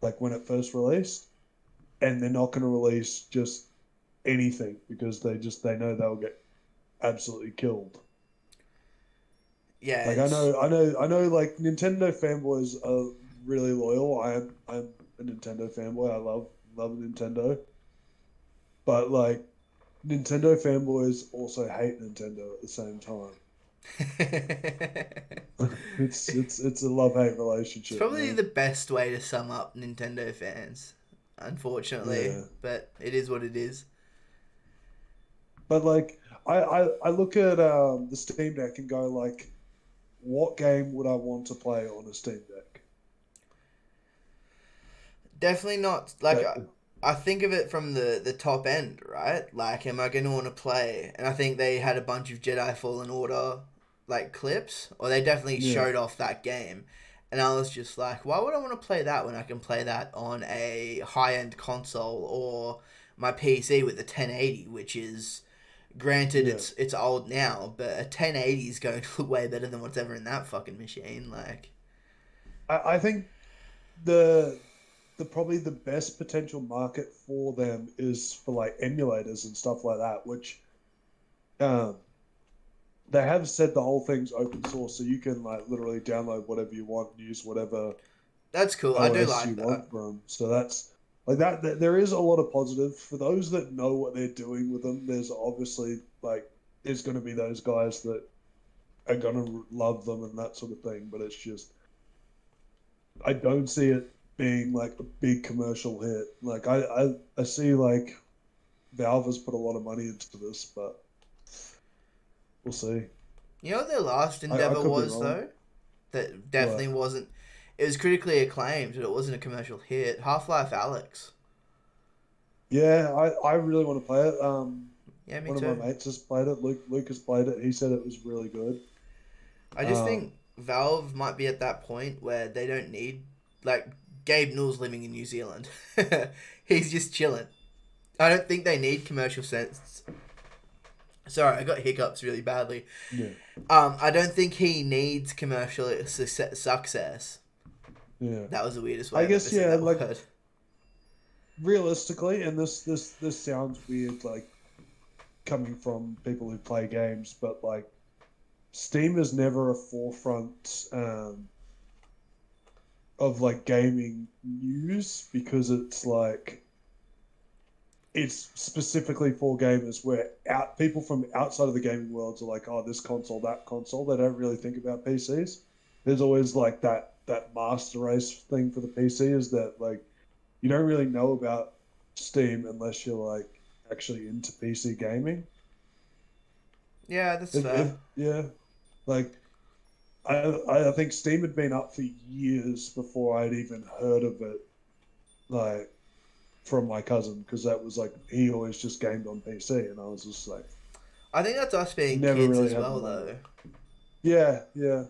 S2: like when it first released, and they're not going to release just anything because they know they'll get absolutely killed.
S1: Yeah,
S2: Like
S1: it's
S2: I know. Like Nintendo fanboys are really loyal. I'm a Nintendo fanboy. I love Nintendo, but like Nintendo fanboys also hate Nintendo at the same time. It's a love hate
S1: it's
S2: relationship,
S1: probably
S2: man.
S1: the best way to sum up Nintendo fans, unfortunately.
S2: Yeah,
S1: But it is what it is.
S2: but like I look at the Steam Deck and go like, what game would I want to play on a Steam Deck?
S1: Definitely not like
S2: That
S1: I think of it from the top end, right? Like, am I going to want to play? And I think they had a bunch of Jedi Fallen Order like clips, or they definitely
S2: yeah
S1: showed off that game. And I was just like, why would I want to play that when I can play that on a high end console or my PC with a 1080, which is granted
S2: yeah.
S1: it's old now, but a 1080 is going to look way better than what's ever in that fucking machine. Like,
S2: I think the probably the best potential market for them is for like emulators and stuff like that, which um, they have said the whole thing's open source, so you can like literally download whatever you want and use whatever
S1: that's cool. I do
S2: OS
S1: like
S2: you
S1: that.
S2: want from. So that's like there is a lot of positive for those that know what they're doing with them. There's obviously like there's going to be those guys that are going to love them and that sort of thing, but it's just I don't see it being like a big commercial hit. Like I see like Valve has put a lot of money into this, but we'll see.
S1: You know what their last
S2: I
S1: endeavor
S2: could be
S1: was
S2: wrong,
S1: though? That definitely
S2: but
S1: wasn't. It was critically acclaimed, but it wasn't a commercial hit. Half Life Alex.
S2: yeah, I really want to play it.
S1: Yeah, me
S2: One of my
S1: too.
S2: mates has played it. Lucas played it. He said it was really good.
S1: I just
S2: Um,
S1: think Valve might be at that point where they don't need like Gabe Newell's living in New Zealand. He's just chilling. I don't think they need commercial sense. Sorry, I got hiccups really badly.
S2: yeah,
S1: I don't think he needs commercial success.
S2: yeah.
S1: That was the weirdest way
S2: I
S1: I've ever
S2: guess
S1: said
S2: yeah.
S1: that
S2: Like
S1: word.
S2: realistically, and this sounds weird, like coming from people who play games, but like Steam is never a forefront of like gaming news because it's like it's specifically for gamers where out people from outside of the gaming worlds are like, oh, this console, that console. They don't really think about PCs. There's always like that master race thing for the PC is that like you don't really know about Steam unless you're like actually into PC gaming.
S1: Yeah, that's fair.
S2: Yeah, like I think Steam had been up for years before I'd even heard of it. Like from my cousin because that was like he always just gamed on PC, and I was just like
S1: I think that's us being
S2: never
S1: kids
S2: really
S1: as
S2: had the
S1: well,
S2: money.
S1: though.
S2: Yeah, yeah.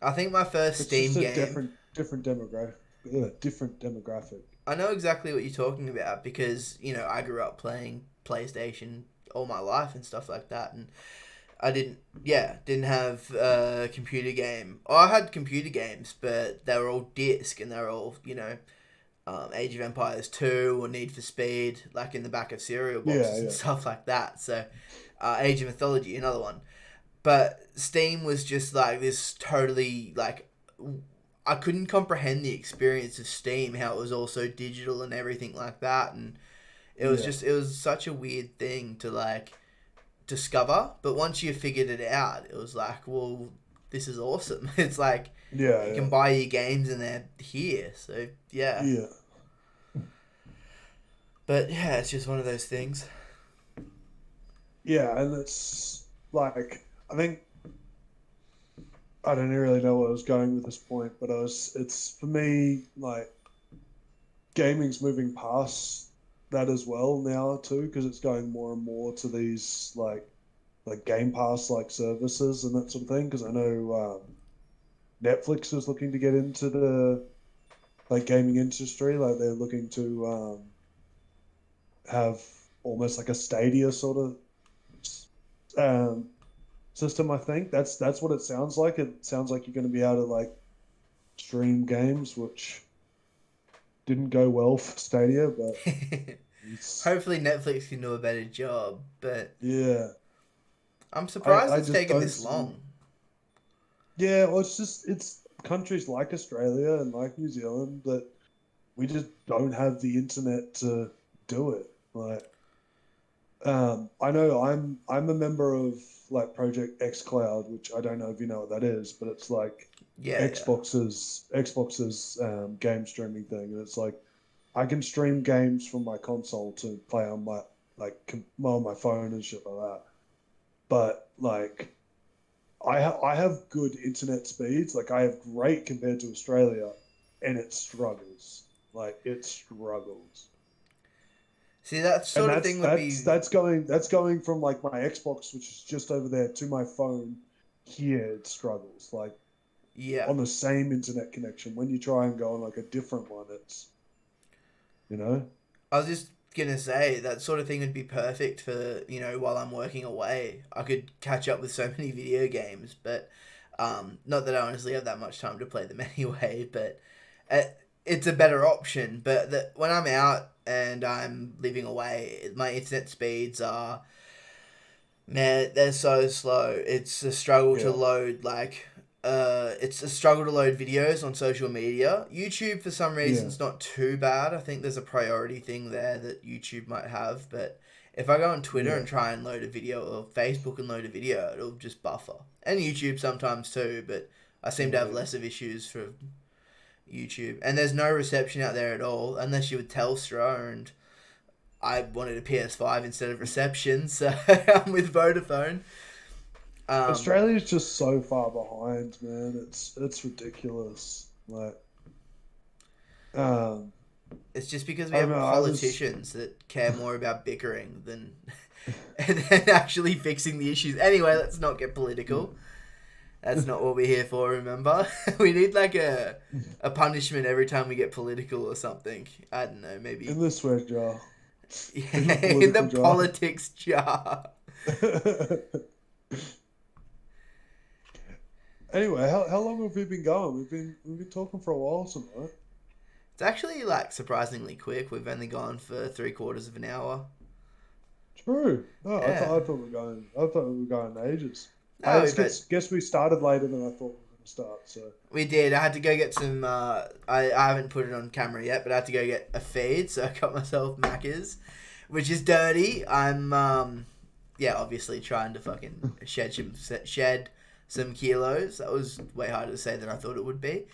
S1: I think my first
S2: It's just
S1: Steam
S2: a
S1: game.
S2: different demographic. Yeah, different demographic.
S1: I know exactly what you're talking about because I grew up playing PlayStation all my life and stuff like that, and I didn't have a computer game. Oh, I had computer games, but they were all disc and they were all Age of Empires 2 or Need for Speed, like in the back of cereal
S2: Yeah,
S1: boxes and
S2: yeah,
S1: stuff like that. So, Age of Mythology, another one. But Steam was just like this totally like I couldn't comprehend the experience of Steam, how it was also digital and everything like that, and
S2: yeah,
S1: it was such a weird thing to like discover. But once you figured it out, it was like, well, this is awesome. It's like
S2: yeah,
S1: you
S2: yeah,
S1: can buy your games and they're here. So yeah,
S2: yeah,
S1: but yeah, it's just one of those things.
S2: yeah. And it's like I think I don't really know where I was going with this point, but it's for me like gaming's moving past that as well now too because it's going more and more to these like Game Pass like services and that sort of thing. Because I know Netflix is looking to get into the like gaming industry. Like they're looking to have almost like a Stadia sort of system. I think that's what it sounds like. It sounds like you're going to be able to like stream games, which didn't go well for Stadia, but it's
S1: Hopefully Netflix can do a better job, but
S2: yeah.
S1: I'm surprised
S2: I
S1: it's
S2: just
S1: taken
S2: don't
S1: this
S2: see.
S1: long.
S2: Yeah, well, it's countries like Australia and like New Zealand that we just don't have the internet to do it. Like, I know I'm a member of like Project xCloud, which I don't know if you know what that is, but it's like
S1: Yeah, yeah.
S2: Xbox's game streaming thing, and it's like I can stream games from my console to play on my on my phone and shit like that. But like I have good internet speeds. Like I have great compared to Australia, and it struggles. Like it struggles.
S1: See, that
S2: And
S1: sort of thing would be,
S2: that's going from like my Xbox, which is just over there, to my phone. Here it struggles. Like
S1: yeah.
S2: on the same internet connection. When you try and go on like a different one, it's you know.
S1: I was just gonna say that sort of thing would be perfect for, while I'm working away. I could catch up with so many video games, but not that I honestly have that much time to play them anyway. But uh, it's a better option. But when I'm out and I'm living away, my internet speeds are, man, they're so slow. It's a struggle to
S2: Yeah,
S1: load it's a struggle to load videos on social media. YouTube for some reason
S2: yeah,
S1: is not too bad. I think there's a priority thing there that YouTube might have, but if I go on Twitter
S2: yeah,
S1: and try and load a video, or Facebook and load a video, it'll just buffer. And YouTube sometimes too, but I seem to have
S2: yeah.
S1: less of issues for YouTube. And there's no reception out there at all, unless you would Telstra, and I wanted a PS5 instead of reception, so I'm with Vodafone. Um,
S2: Australia's just so far behind, man. It's ridiculous. Like, um,
S1: it's just because we
S2: I don't
S1: have
S2: know. I was
S1: politicians that care more about bickering than than actually fixing the issues. Anyway, let's not get political. That's not what we're here for, remember? We need like a punishment every time we get political or something. I don't know,
S2: in
S1: maybe
S2: the sweat jar, in the
S1: in
S2: political
S1: the
S2: jar.
S1: politics jar.
S2: Anyway, how long have we been going? We've been talking for a while tonight.
S1: It's actually like surprisingly quick. We've only gone for 3/4 of an hour.
S2: True. No,
S1: Yeah.
S2: I thought we were going. I thought we were going ages. I
S1: No,
S2: just guess we started later than I thought we were going to start. So
S1: we did. I had to go get some. I haven't put it on camera yet, but I had to go get a feed, so I got myself Macca's, which is dirty. I'm yeah, obviously trying to fucking shed some kilos. That was way harder to say than I thought it would be.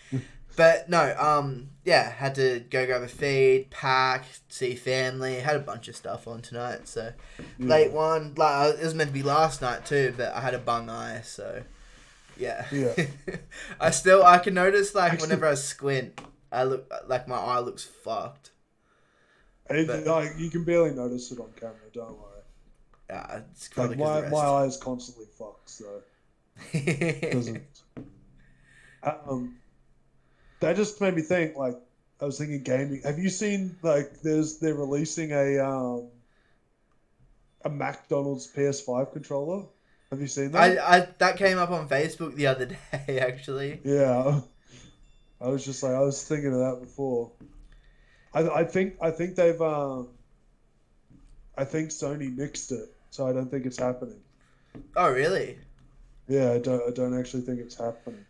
S1: But no, yeah, had to go grab a feed, pack, see family. Had a bunch of stuff on tonight, so
S2: yeah,
S1: late one. Like it was meant to be last night too, but I had a bung eye, so yeah.
S2: yeah.
S1: I can notice like
S2: Actually,
S1: whenever I squint, I look like my eye looks fucked. But
S2: like you can barely notice it on camera. Don't worry.
S1: it's
S2: Like
S1: probably because the
S2: my
S1: rest.
S2: eye is constantly fucked, so it doesn't. Um, that just made me think. Like I was thinking, gaming. Have you seen like they're releasing a McDonald's PS5 controller? Have you seen that?
S1: I that came up on Facebook the other day actually.
S2: Yeah, I was just like I was thinking of that before. I think they've I think Sony mixed it, so I don't think it's happening.
S1: Oh really?
S2: Yeah, I don't actually think it's happening.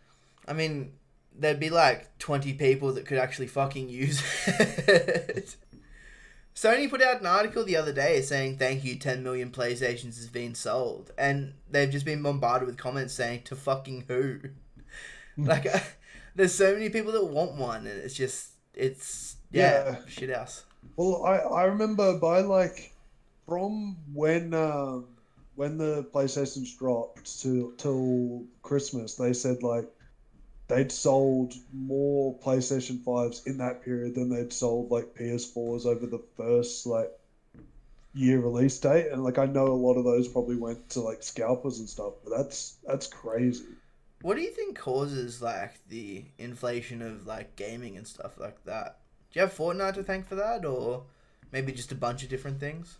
S1: I mean, there'd be like 20 people that could actually fucking use it. Sony put out an article the other day saying thank you 10 million PlayStations has been sold, and they've just been bombarded with comments saying to fucking who. Like there's so many people that want one, and it's yeah,
S2: Yeah.
S1: shit house.
S2: Well, I remember by like from when the PlayStations dropped to till Christmas, they said like they'd sold more PlayStation 5s in that period than they'd sold like PS4s over the first like year release date. And like I know a lot of those probably went to like scalpers and stuff, but that's crazy.
S1: What do you think causes like the inflation of like gaming and stuff like that? Do you have Fortnite to thank for that, or maybe just a bunch of different things?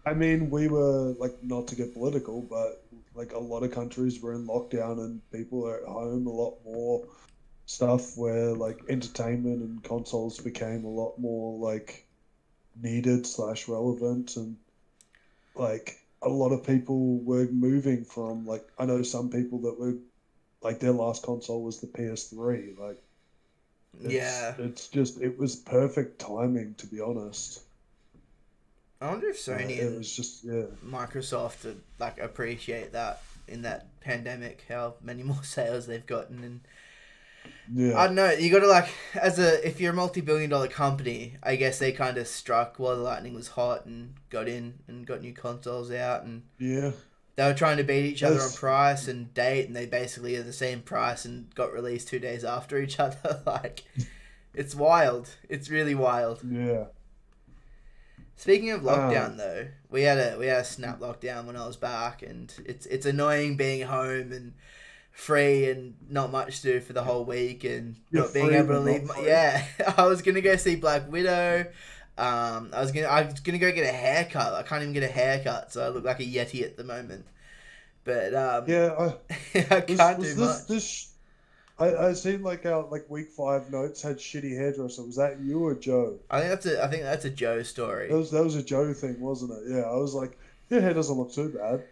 S2: I mean, we were like not to get political, but like a lot of countries were in lockdown and people are at home a lot more stuff where like entertainment and consoles became a lot more like needed slash relevant and like a lot of people were moving from like I know some people that were like their last console was the PS3. Like
S1: Yeah.
S2: it's just it was perfect timing to be honest.
S1: I wonder if Sony
S2: It
S1: and
S2: was just yeah.
S1: Microsoft would like appreciate that in that pandemic, how many more sales they've gotten. And
S2: Yeah.
S1: I don't know, you gotta like, as a, if you're a multi-billion-dollar company, I guess they kind of struck while the lightning was hot and got in and got new consoles out, and
S2: Yeah.
S1: they were trying to beat each other on
S2: That's
S1: price and date, and they basically are the same price and got released 2 days after each other. Like, it's wild. It's really wild.
S2: yeah.
S1: Speaking of lockdown,
S2: Um
S1: though, we had a snap lockdown when I was back, and it's annoying being home and free and not much to do for the whole week, and
S2: you're
S1: not being
S2: free
S1: able to
S2: but
S1: leave.
S2: not free.
S1: Yeah, I was gonna go see Black Widow. I was gonna go get a haircut. I can't even get a haircut, so I look like a yeti at the moment. But
S2: Yeah,
S1: I
S2: was
S1: can't do
S2: was this
S1: much.
S2: this I seen like our like week five notes had shitty hairdresser. Was that you or Joe?
S1: I think that's a Joe story.
S2: That was a Joe thing, wasn't it? Yeah, I was like, your hair doesn't look too bad.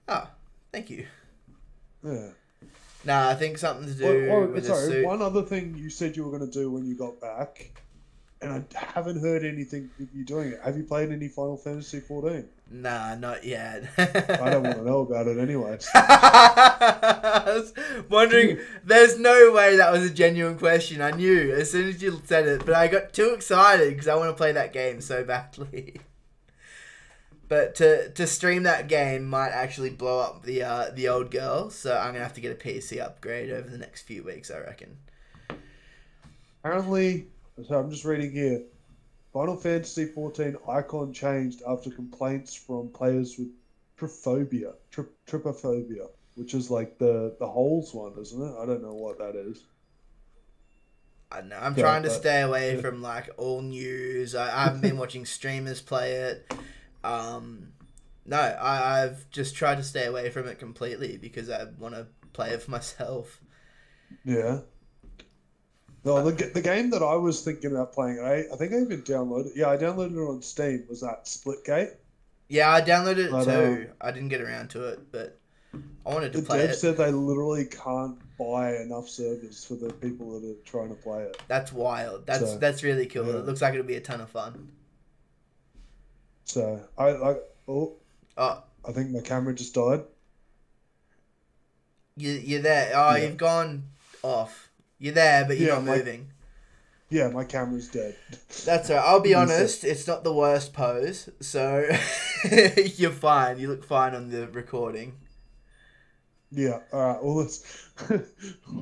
S1: Oh, thank you.
S2: Yeah.
S1: Nah, I think something to do with a
S2: Sorry,
S1: suit.
S2: one other thing you said you were going to do when you got back, and I haven't heard anything of you doing it. Have you played any Final Fantasy 14?
S1: Nah, not yet.
S2: I don't want to know about it anyways.
S1: I was wondering, there's no way that was a genuine question. I knew as soon as you said it, but I got too excited because I want to play that game so badly. But to stream that game might actually blow up the old girl, so I'm gonna have to get a PC upgrade over the next few weeks, I reckon.
S2: Apparently, so I'm just reading here. Final Fantasy 14 icon changed after complaints from players with trypophobia, which is like the holes one, isn't it? I don't know what that is.
S1: I don't know. I'm
S2: So,
S1: trying to
S2: but
S1: stay away
S2: yeah.
S1: from like all news. I haven't been watching streamers play it. Um, no, I've just tried to stay away from it completely because I want to play it for myself.
S2: Yeah. No,
S1: Uh,
S2: the game that I was thinking about playing, I think I even downloaded. Yeah, I downloaded it on Steam. Was that Splitgate?
S1: yeah, I downloaded it
S2: But
S1: too. I didn't get around to it, but I wanted to
S2: the
S1: play
S2: dev
S1: it.
S2: said they literally can't buy enough servers for the people that are trying to play it.
S1: That's wild. That's
S2: So
S1: that's really cool.
S2: yeah,
S1: It looks like it'll be a ton of fun.
S2: so oh,
S1: Oh,
S2: I think my camera just died.
S1: you're there. Oh,
S2: Yeah,
S1: you've gone off. You're there, but you're
S2: yeah,
S1: not moving.
S2: my camera's dead.
S1: That's right. I'll be
S2: Give me a sec.
S1: honest. It's not the worst pose, so you're fine. You look fine on the recording.
S2: Yeah, all right. Well,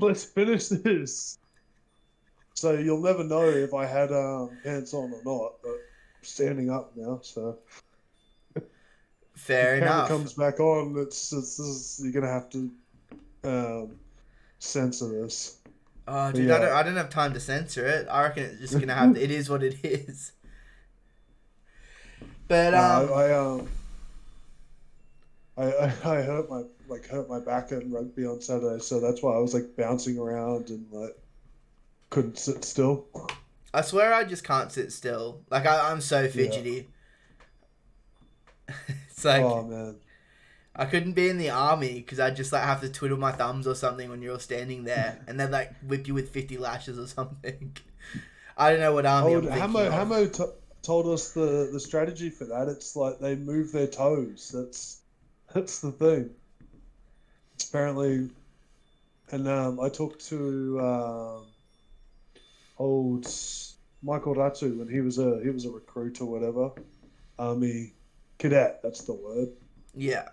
S2: let's finish this. So you'll never know if I had pants on or not, but I'm standing up now, so. The
S1: Fair
S2: camera
S1: enough.
S2: comes back on, you're gonna have to censor this.
S1: Oh,
S2: But
S1: dude, I don't.
S2: yeah,
S1: I don't have time to censor it. I reckon it's just gonna have. It is what it is. But
S2: no, I hurt my back in rugby on Saturday, so that's why I was like bouncing around and like couldn't sit still.
S1: I swear I just can't sit still. Like I'm so
S2: Yeah.
S1: fidgety. It's like
S2: Oh man.
S1: I couldn't be in the army because I just like have to twiddle my thumbs or something when you're all standing there, and then like whip you with 50 lashes or something. I don't know what army
S2: Oh,
S1: I'm thinking of.
S2: Told us the strategy for that. It's like they move their toes. That's the thing. Apparently, and I talked to old Michael Ratsu when he was a recruit or whatever, army cadet. That's the word.
S1: Yeah.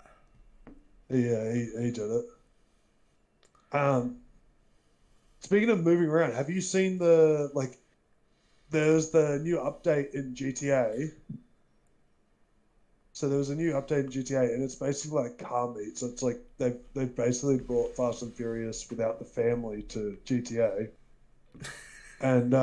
S2: Yeah, he did it. Um, Speaking of moving around, have you seen the like? There's the new update in GTA. So there was a new update in GTA, and it's basically like car meets. So it's like they've basically brought Fast and Furious without the family to GTA, and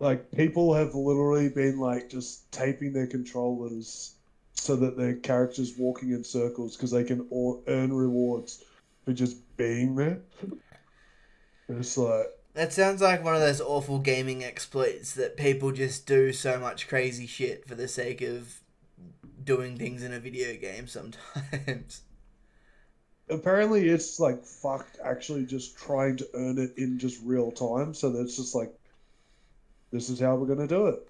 S2: Like people have literally been like just taping their controllers so that their characters walking in circles because they can earn rewards for just being there. It's like,
S1: That sounds like one of those awful gaming exploits that people just do so much crazy shit for the sake of doing things in a video game sometimes.
S2: apparently it's like fucked actually just trying to earn it in just real time. So that's just like, this is how we're gonna do it.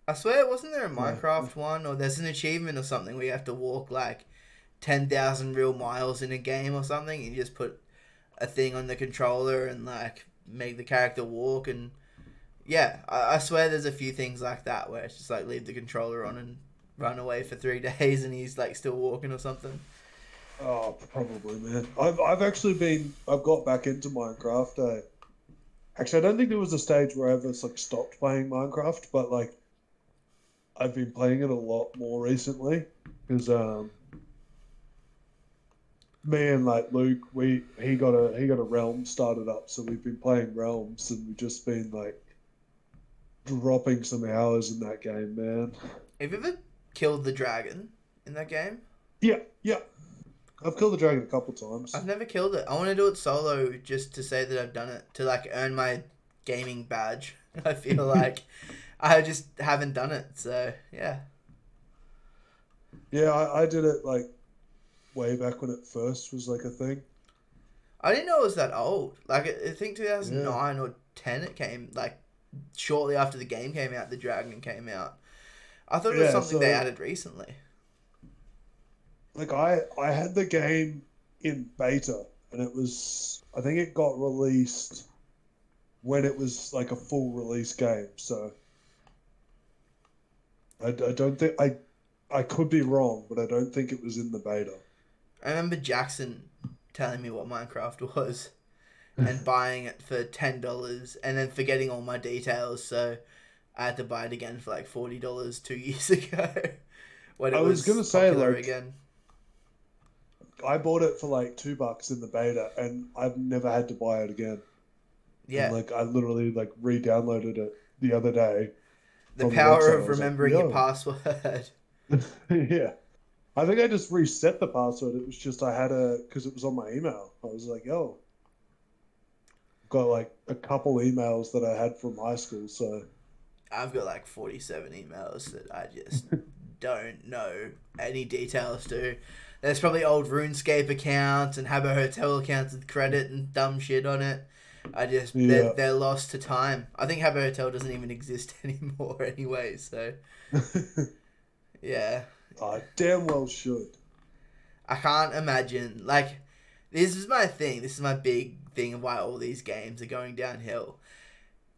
S1: I swear, wasn't there a
S2: Like,
S1: Minecraft one, or there's an achievement or something where you have to walk like 10,000 real miles in a game or something? You just put a thing on the controller and like make the character walk, and yeah, I swear there's a few things like that where it's just like leave the controller on and run away for 3 days and he's like still walking or something.
S2: oh, probably, man. I've actually been, I've got back into Minecraft. Actually, I don't think there was a stage where I ever like stopped playing Minecraft, but like I've been playing it a lot more recently because me and like Luke, we he got a realm started up, so we've been playing realms and we've just been like dropping some hours in that game, man.
S1: Have you ever killed the dragon in that game?
S2: Yeah, yeah. I've killed the dragon a couple times.
S1: I've never killed it. I want to do it solo just to say that I've done it to like earn my gaming badge. I feel like I just haven't done it, so yeah.
S2: Yeah, I did it like way back when it first was like a thing.
S1: I didn't know it was that old. Like I think
S2: Yeah,
S1: 2009 or 10 it came like shortly after the game came out, the dragon came out. I thought it was
S2: yeah.
S1: something they
S2: So
S1: added recently.
S2: like I had the game in beta, and it was I think it got released when it was like a full release game. So I don't think I could be wrong, but I don't think it was in the beta.
S1: I remember Jackson telling me what Minecraft was and buying it for $10 and then forgetting all my details, so I had to buy it again for like $40 2 years ago when
S2: I
S1: it
S2: was
S1: was
S2: gonna say
S1: popular
S2: like
S1: again.
S2: I bought it for like $2 in the beta, and I've never had to buy it again. And
S1: Yeah,
S2: like I literally like re-downloaded it the other day
S1: the
S2: from the
S1: power
S2: website. I
S1: of
S2: was like,
S1: remembering your
S2: yo,
S1: password.
S2: yeah. I think I just reset the password. It was just I had because it was on my email. I was like, yo, got like a couple emails that I had from high school. So
S1: I've got like 47 emails that I just don't know any details to. There's probably old RuneScape accounts and Habbo Hotel accounts with credit and dumb shit on it. I just
S2: yeah,
S1: they're lost to time. I think Habbo Hotel doesn't even exist anymore anyway. So yeah,
S2: I damn well should.
S1: I can't imagine like this is my thing. This is my big thing of why all these games are going downhill.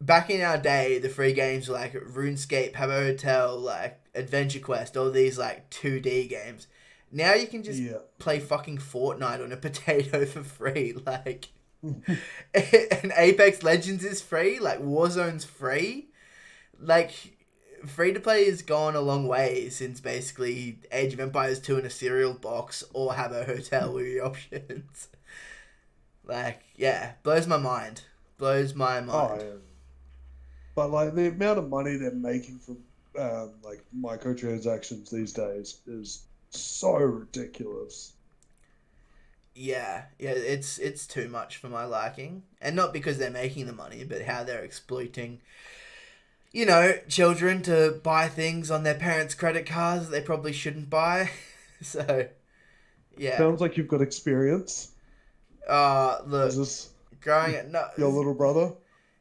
S1: Back in our day, the free games were like RuneScape, Habbo Hotel, like Adventure Quest, all these like 2D games. Now you can just
S2: Yeah.
S1: play fucking Fortnite on a potato for free. Like, and Apex Legends is free. Like, Warzone's free. Like, free to play has gone a long way since basically Age of Empires 2 in a cereal box or Habbo Hotel were your options. Like, yeah, blows my mind. Blows my
S2: Oh,
S1: mind.
S2: yeah. But like the amount of money they're making from like microtransactions these days is so ridiculous.
S1: Yeah, yeah, it's too much for my liking, and not because they're making the money, but how they're exploiting, children to buy things on their parents' credit cards that they probably shouldn't buy. So, yeah.
S2: Sounds like you've got experience. Is
S1: Look,
S2: this
S1: growing up, no,
S2: your little brother?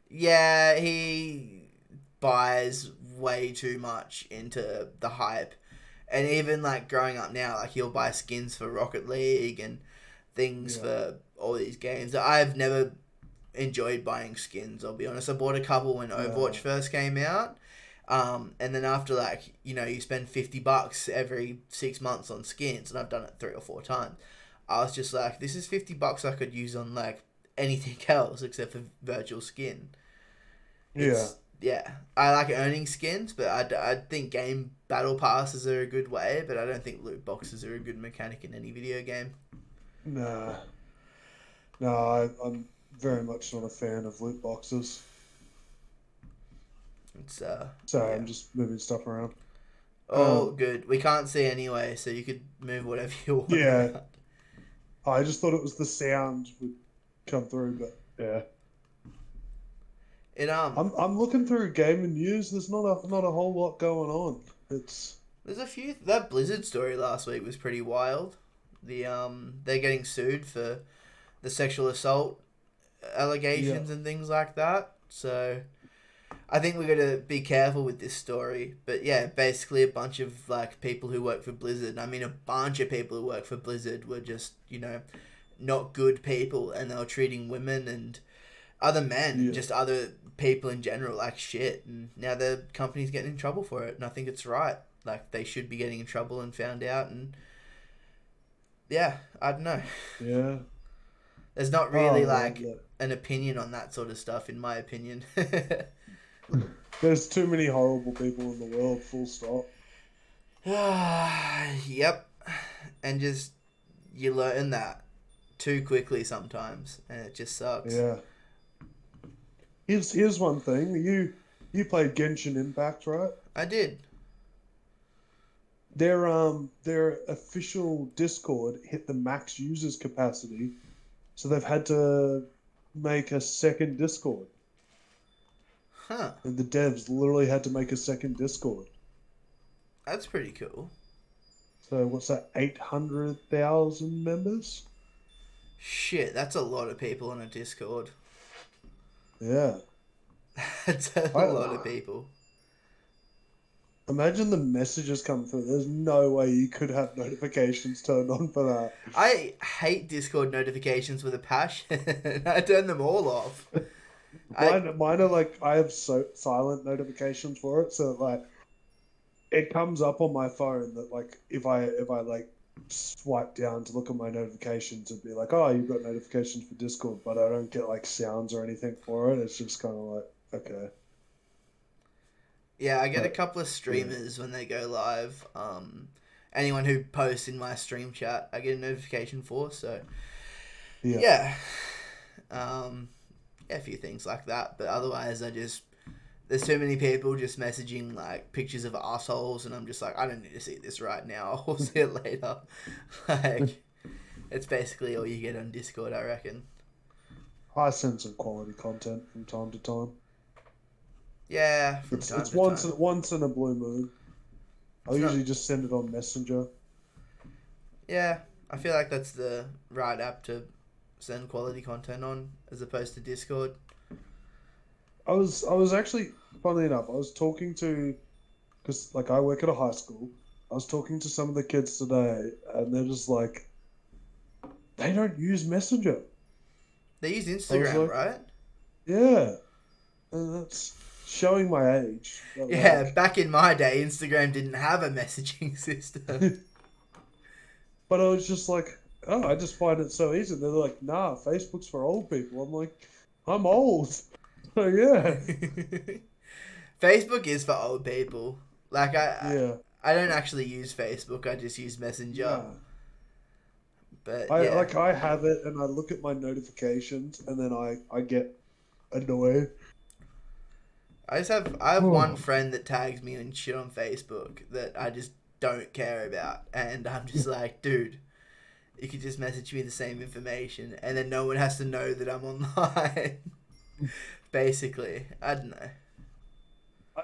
S1: yeah, he buys way too much into the hype, and even like growing up now, like he'll buy skins for Rocket League and things
S2: Yeah.
S1: for all these games. I've never enjoyed buying skins. I'll be honest. I bought a couple when Overwatch
S2: No.
S1: first came out, and then after like you spend $50 every 6 months on skins, and I've done it 3 or 4 times. I was just like, this is $50 I could use on like anything else except for virtual skin.
S2: Yeah.
S1: It's yeah. I like earning skins, but I think game battle passes are a good way, but I don't think loot boxes are a good mechanic in any video game.
S2: Nah. No, I'm very much not a fan of loot boxes.
S1: It's
S2: Sorry,
S1: yeah.
S2: I'm just moving stuff around.
S1: Oh,
S2: Um,
S1: good. We can't see anyway, so you could move whatever you want
S2: yeah,
S1: around.
S2: I just thought it was the sound would come through, but yeah.
S1: It
S2: I'm looking through gaming news. There's not a whole lot going on. It's
S1: there's a few. That Blizzard story last week was pretty wild. They're getting sued for the sexual assault
S2: yeah,
S1: allegations and things like that. So I think we're gonna be careful with this story. But yeah, basically a bunch of like people who work for Blizzard. I mean, a bunch of people who work for Blizzard were just not good people, and they were treating women and other men and
S2: yeah,
S1: just other people in general like shit. And now the company's getting in trouble for it, and I think it's right. Like they should be getting in trouble and found out. And yeah, I don't know.
S2: yeah.
S1: There's not really
S2: Oh man,
S1: like an opinion on that sort of stuff, in my opinion.
S2: there's too many horrible people in the world. Full stop.
S1: Yep. And just you learn that too quickly sometimes, and it just sucks.
S2: Yeah. Here's one thing. You played Genshin Impact, right?
S1: I did.
S2: Their official Discord hit the max users capacity, so they've had to make a second Discord.
S1: Huh.
S2: And the devs literally had to make a second Discord.
S1: That's pretty cool.
S2: So what's that? 800,000 members?
S1: Shit, that's a lot of people on a Discord.
S2: Yeah.
S1: That's a lot of
S2: I
S1: people.
S2: imagine the messages come through. There's no way you could have notifications turned on for that.
S1: I hate Discord notifications with a passion. I turn them all off. I
S2: Mine are like I have silent notifications for it, so like it comes up on my phone that like if I like swipe down to look at my notifications, it'd be like, oh, you've got notifications for Discord, but I don't get like sounds or anything for it. It's just kind of like okay,
S1: Yeah, I get a
S2: but
S1: couple of
S2: yeah,
S1: streamers when they go live. Anyone who posts in my stream chat, I get a notification for. So
S2: yeah.
S1: yeah, yeah, a few things like that. But otherwise, there's too many people just messaging like pictures of assholes, and I'm just like, I don't need to see this right now. I'll see it later. Like, it's basically all you get on Discord, I reckon.
S2: I send some quality content from time to time.
S1: Yeah, from
S2: It's
S1: time
S2: it's
S1: to time.
S2: once in a blue moon. I'll
S1: It's not.
S2: usually just send it on Messenger.
S1: Yeah, I feel like that's the right app to send quality content on, as opposed to Discord.
S2: I was actually, funnily enough, I was talking to, because like I work at a high school. I was talking to some of the kids today, and they're just like, they don't use Messenger.
S1: They use
S2: I was
S1: Instagram,
S2: like,
S1: right?
S2: yeah, and that's showing my age. But
S1: Yeah,
S2: like,
S1: back in my day, Instagram didn't have a messaging system.
S2: but I was just like, oh, I just find it so easy. They're like, nah, Facebook's for old people. I'm like, I'm old. So yeah,
S1: Facebook is for old people. Like
S2: yeah,
S1: I don't actually use Facebook. I just use Messenger.
S2: nah.
S1: But
S2: I
S1: yeah,
S2: like I have it, and I look at my notifications, and then I get annoyed.
S1: I have one
S2: Oh,
S1: friend that tags me and shit on Facebook that I just don't care about, and I'm just like, dude, you could just message me the same information, and then no one has to know that I'm online. Basically, I don't know.
S2: I,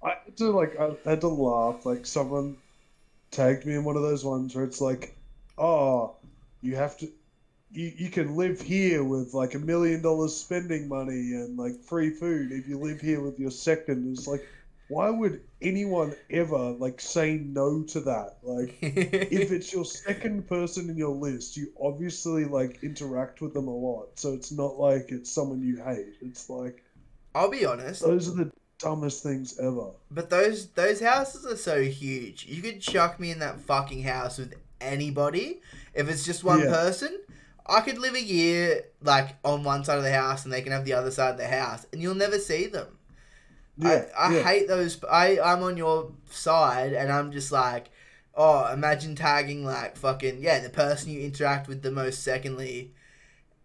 S2: I had to I had to laugh. Like someone tagged me in one of those ones where it's like, oh, you have to, you can live here with like $1 million spending money and like free food if you live here with your second. It's like, why would anyone ever like say no to that? Like, if it's your second person in your list, you obviously like interact with them a lot. So it's not like it's someone you hate. It's like
S1: I'll be honest,
S2: those are the dumbest things ever.
S1: but those houses are so huge. You could chuck me in that fucking house with anybody. If it's just one
S2: Yeah,
S1: person, I could live a year like on one side of the house, and they can have the other side of the house, and you'll never see them.
S2: yeah,
S1: I
S2: yeah.
S1: hate those. I'm on your side, and I'm just like, oh, imagine tagging like fucking yeah, the person you interact with the most. Secondly,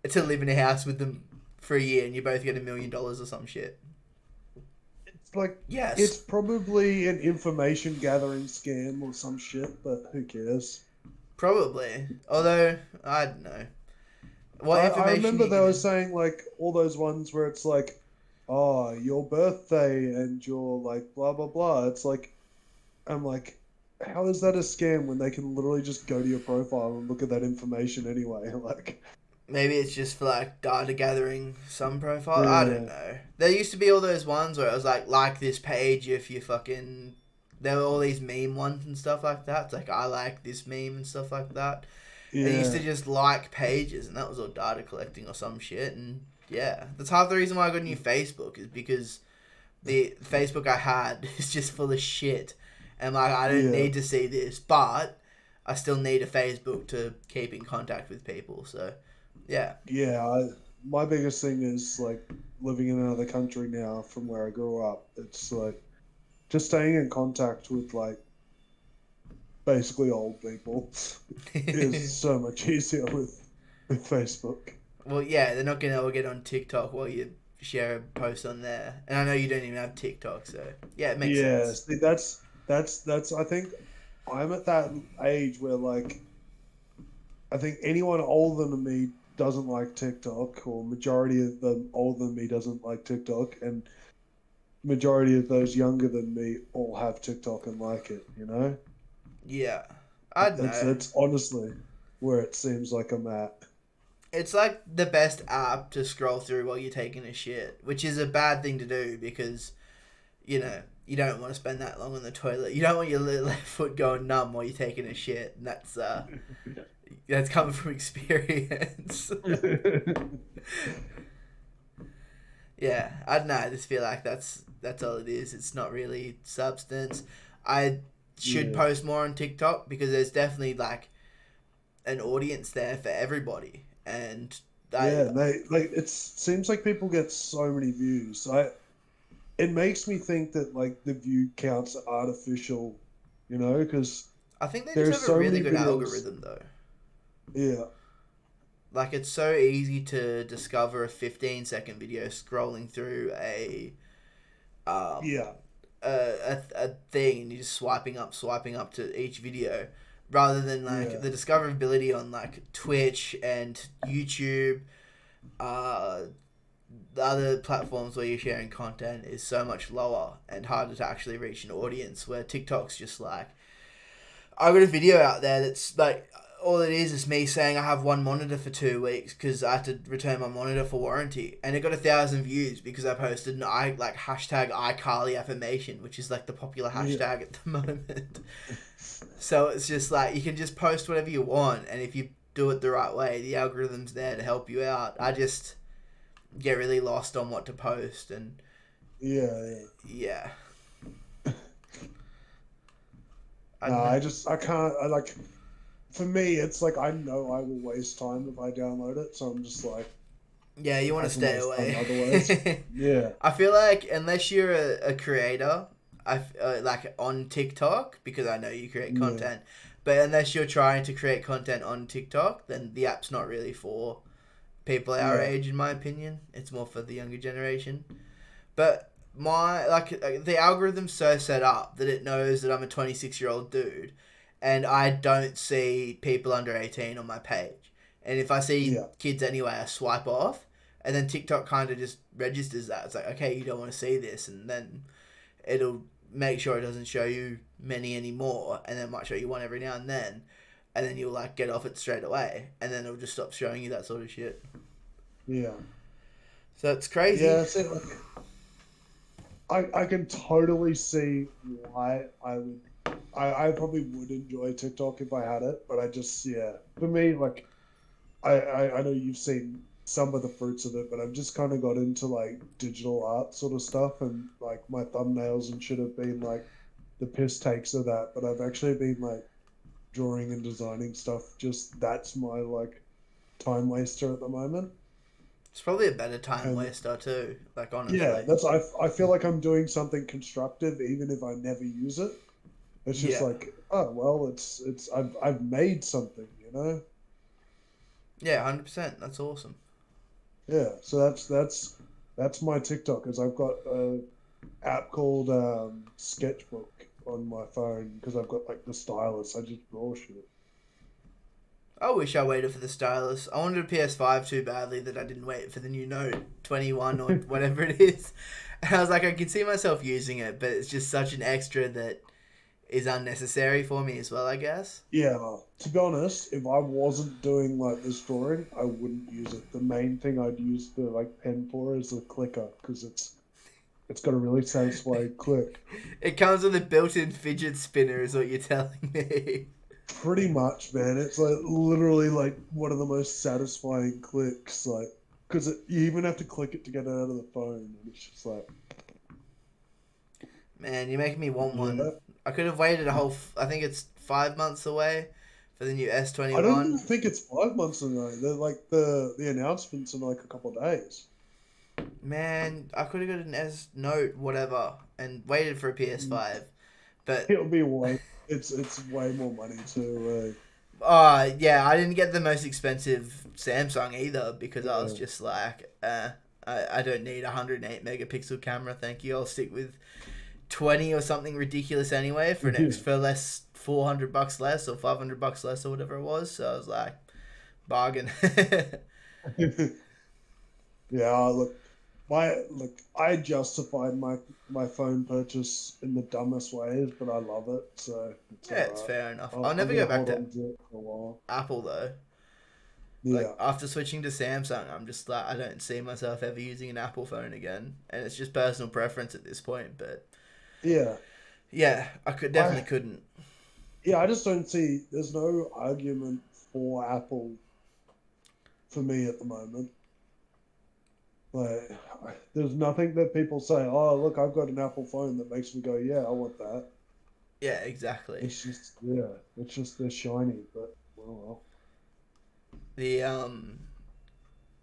S1: to live in a house with them for a year, and you both get $1 million or some shit.
S2: like it's
S1: Yes,
S2: probably an information gathering scam or some shit, but who cares?
S1: probably. Although I don't know what
S2: I
S1: information are
S2: remember
S1: you
S2: they were
S1: gonna.
S2: saying like all those ones where it's like, oh, your birthday and your like blah blah blah. It's like I'm like, how is that a scam when they can literally just go to your profile and look at that information anyway? Like,
S1: Maybe it's just for like data gathering some profile. I don't
S2: yeah,
S1: know. There used to be all those ones where it was like this page if you fucking. There were all these meme ones and stuff like that. It's like I like this meme and stuff like that. And you used to
S2: yeah,
S1: just like pages, and that was all data collecting or some shit. And yeah, that's half the reason why I got a new Facebook is because the Facebook I had is just full of shit, and like I don't
S2: yeah,
S1: need to see this, but I still need a Facebook to keep in contact with people. So yeah,
S2: yeah. My biggest thing is like living in another country now from where I grew up. It's like just staying in contact with like basically old people is so much easier with Facebook.
S1: well yeah, they're not gonna ever get on TikTok while you share a post on there, and I know you don't even have TikTok, so yeah, it makes
S2: Yeah,
S1: sense.
S2: see, that's I think I'm at that age where like I think anyone older than me doesn't like TikTok, or majority of them older than me doesn't like TikTok, and majority of those younger than me all have TikTok and like it, you know?
S1: Yeah, I don't
S2: That's
S1: know.
S2: that's honestly where it seems like I'm at.
S1: It's like the best app to scroll through while you're taking a shit, which is a bad thing to do because you know, you don't want to spend that long on the toilet. You don't want your left foot going numb while you're taking a shit, and that's coming from experience. Yeah, I don't know. I just feel like that's all it is. It's not really substance. I should
S2: Yeah.
S1: post more on TikTok because there's definitely like an audience there for everybody, and I
S2: Yeah, and they like it seems like people get so many views. It makes me think that like the view counts are artificial, you know, because
S1: I think they just
S2: there's
S1: have a
S2: so
S1: really
S2: many
S1: good
S2: videos.
S1: algorithm though.
S2: Yeah,
S1: Like it's so easy to discover a 15-second video scrolling through um
S2: yeah,
S1: a thing and you're just swiping up to each video rather than like
S2: yeah,
S1: the discoverability on like Twitch and YouTube, uh the other platforms where you're sharing content is so much lower and harder to actually reach an audience, where TikTok's just like I got a video out there that's like all it is me saying I have one monitor for 2 weeks because I had to return my monitor for warranty, and it got 1,000 views because I posted an I like hashtag iCarly affirmation, which is like the popular
S2: yeah,
S1: hashtag at the moment. So it's just like you can just post whatever you want, and if you do it the right way, the algorithm's there to help you out. I just get really lost on what to post, and
S2: yeah.
S1: yeah, I
S2: No,
S1: don't know.
S2: I can't. I like for me, it's like I know I will waste time if I download it, so I'm just like
S1: Yeah, you want
S2: I
S1: to
S2: can
S1: stay
S2: waste time
S1: away.
S2: otherwise. Yeah,
S1: I feel like unless you're a creator, like on TikTok, because I know you create
S2: yeah,
S1: content, but unless you're trying to create content on TikTok, then the app's not really for people our
S2: yeah,
S1: age, in my opinion. It's more for the younger generation. But my the algorithm's so set up that it knows that I'm a 26-year-old dude, and I don't see people under 18 on my page. And if I see
S2: yeah,
S1: kids anyway, I swipe off, and then TikTok kind of just registers that. It's like, okay, you don't want to see this, and then it'll make sure it doesn't show you many anymore, and then it might show you one every now and then you'll like get off it straight away, and then it'll just stop showing you that sort of shit.
S2: yeah,
S1: So it's crazy.
S2: yeah. See, like I can totally see why I probably would enjoy TikTok if I had it, but I just yeah. For me, like I know you've seen some of the fruits of it, but I've just kind of got into like digital art sort of stuff, and like my thumbnails and shit have been like the piss takes of that. But I've actually been like drawing and designing stuff. Just that's my like time waster at the moment.
S1: It's probably a better time
S2: And
S1: waster too. Like
S2: yeah,
S1: honestly.
S2: I feel like I'm doing something constructive even if I never use it. It's just
S1: Yeah.
S2: like, oh well, it's I've made something, you know?
S1: Yeah, 100%. That's awesome.
S2: Yeah. So that's my TikTok is I've got app called Sketchbook on my phone because I've got like the stylus. I just draw shit.
S1: I wish I waited for the stylus. I wanted a PS5 too badly that I didn't wait for the new Note 21 or whatever it is. And I was like, I could see myself using it, but it's just such an extra that is unnecessary for me as well, I guess.
S2: Yeah, to be honest, if I wasn't doing like this drawing, I wouldn't use it. The main thing I'd use the like pen for is the clicker because it's got a really satisfying click.
S1: It comes with a built-in fidget spinner, is what you're telling me.
S2: Pretty much, man. It's like literally like one of the most satisfying clicks, like because you even have to click it to get it out of the phone, and it's just like,
S1: Man, you're making me want
S2: yeah.
S1: one. I could have waited a whole. I think it's 5 months away for the new
S2: I don't even
S1: S21.
S2: think it's 5 months away. They're like the announcements in like a couple of days.
S1: Man, I could have got an S Note, whatever, and waited for a PS5. But
S2: It'll be way. It's way more money too.
S1: yeah, I didn't get the most expensive Samsung either because I was
S2: Yeah.
S1: just like, I don't need a 108 megapixel camera, thank you. I'll stick with 20 or something ridiculous anyway for for less, $400 less or $500 less or whatever it was. So I was like, bargain.
S2: Yeah, look, I justified my phone purchase in the dumbest ways, but I love it, so it's
S1: Yeah, it's
S2: alright.
S1: fair enough. I'll
S2: I'm
S1: never go
S2: gonna
S1: back
S2: hold
S1: to
S2: on to it for a while.
S1: Apple though. Like
S2: Yeah,
S1: after switching to Samsung, I'm just like I don't see myself ever using an Apple phone again, and it's just personal preference at this point. But
S2: yeah.
S1: yeah, I could
S2: I
S1: definitely couldn't.
S2: yeah, I just don't see. There's no argument for Apple for me at the moment. Like, there's nothing that people say. Oh, look, I've got an Apple phone that makes me go, yeah, I want that.
S1: Yeah, exactly.
S2: It's just, yeah, it's just they're shiny, but well.
S1: The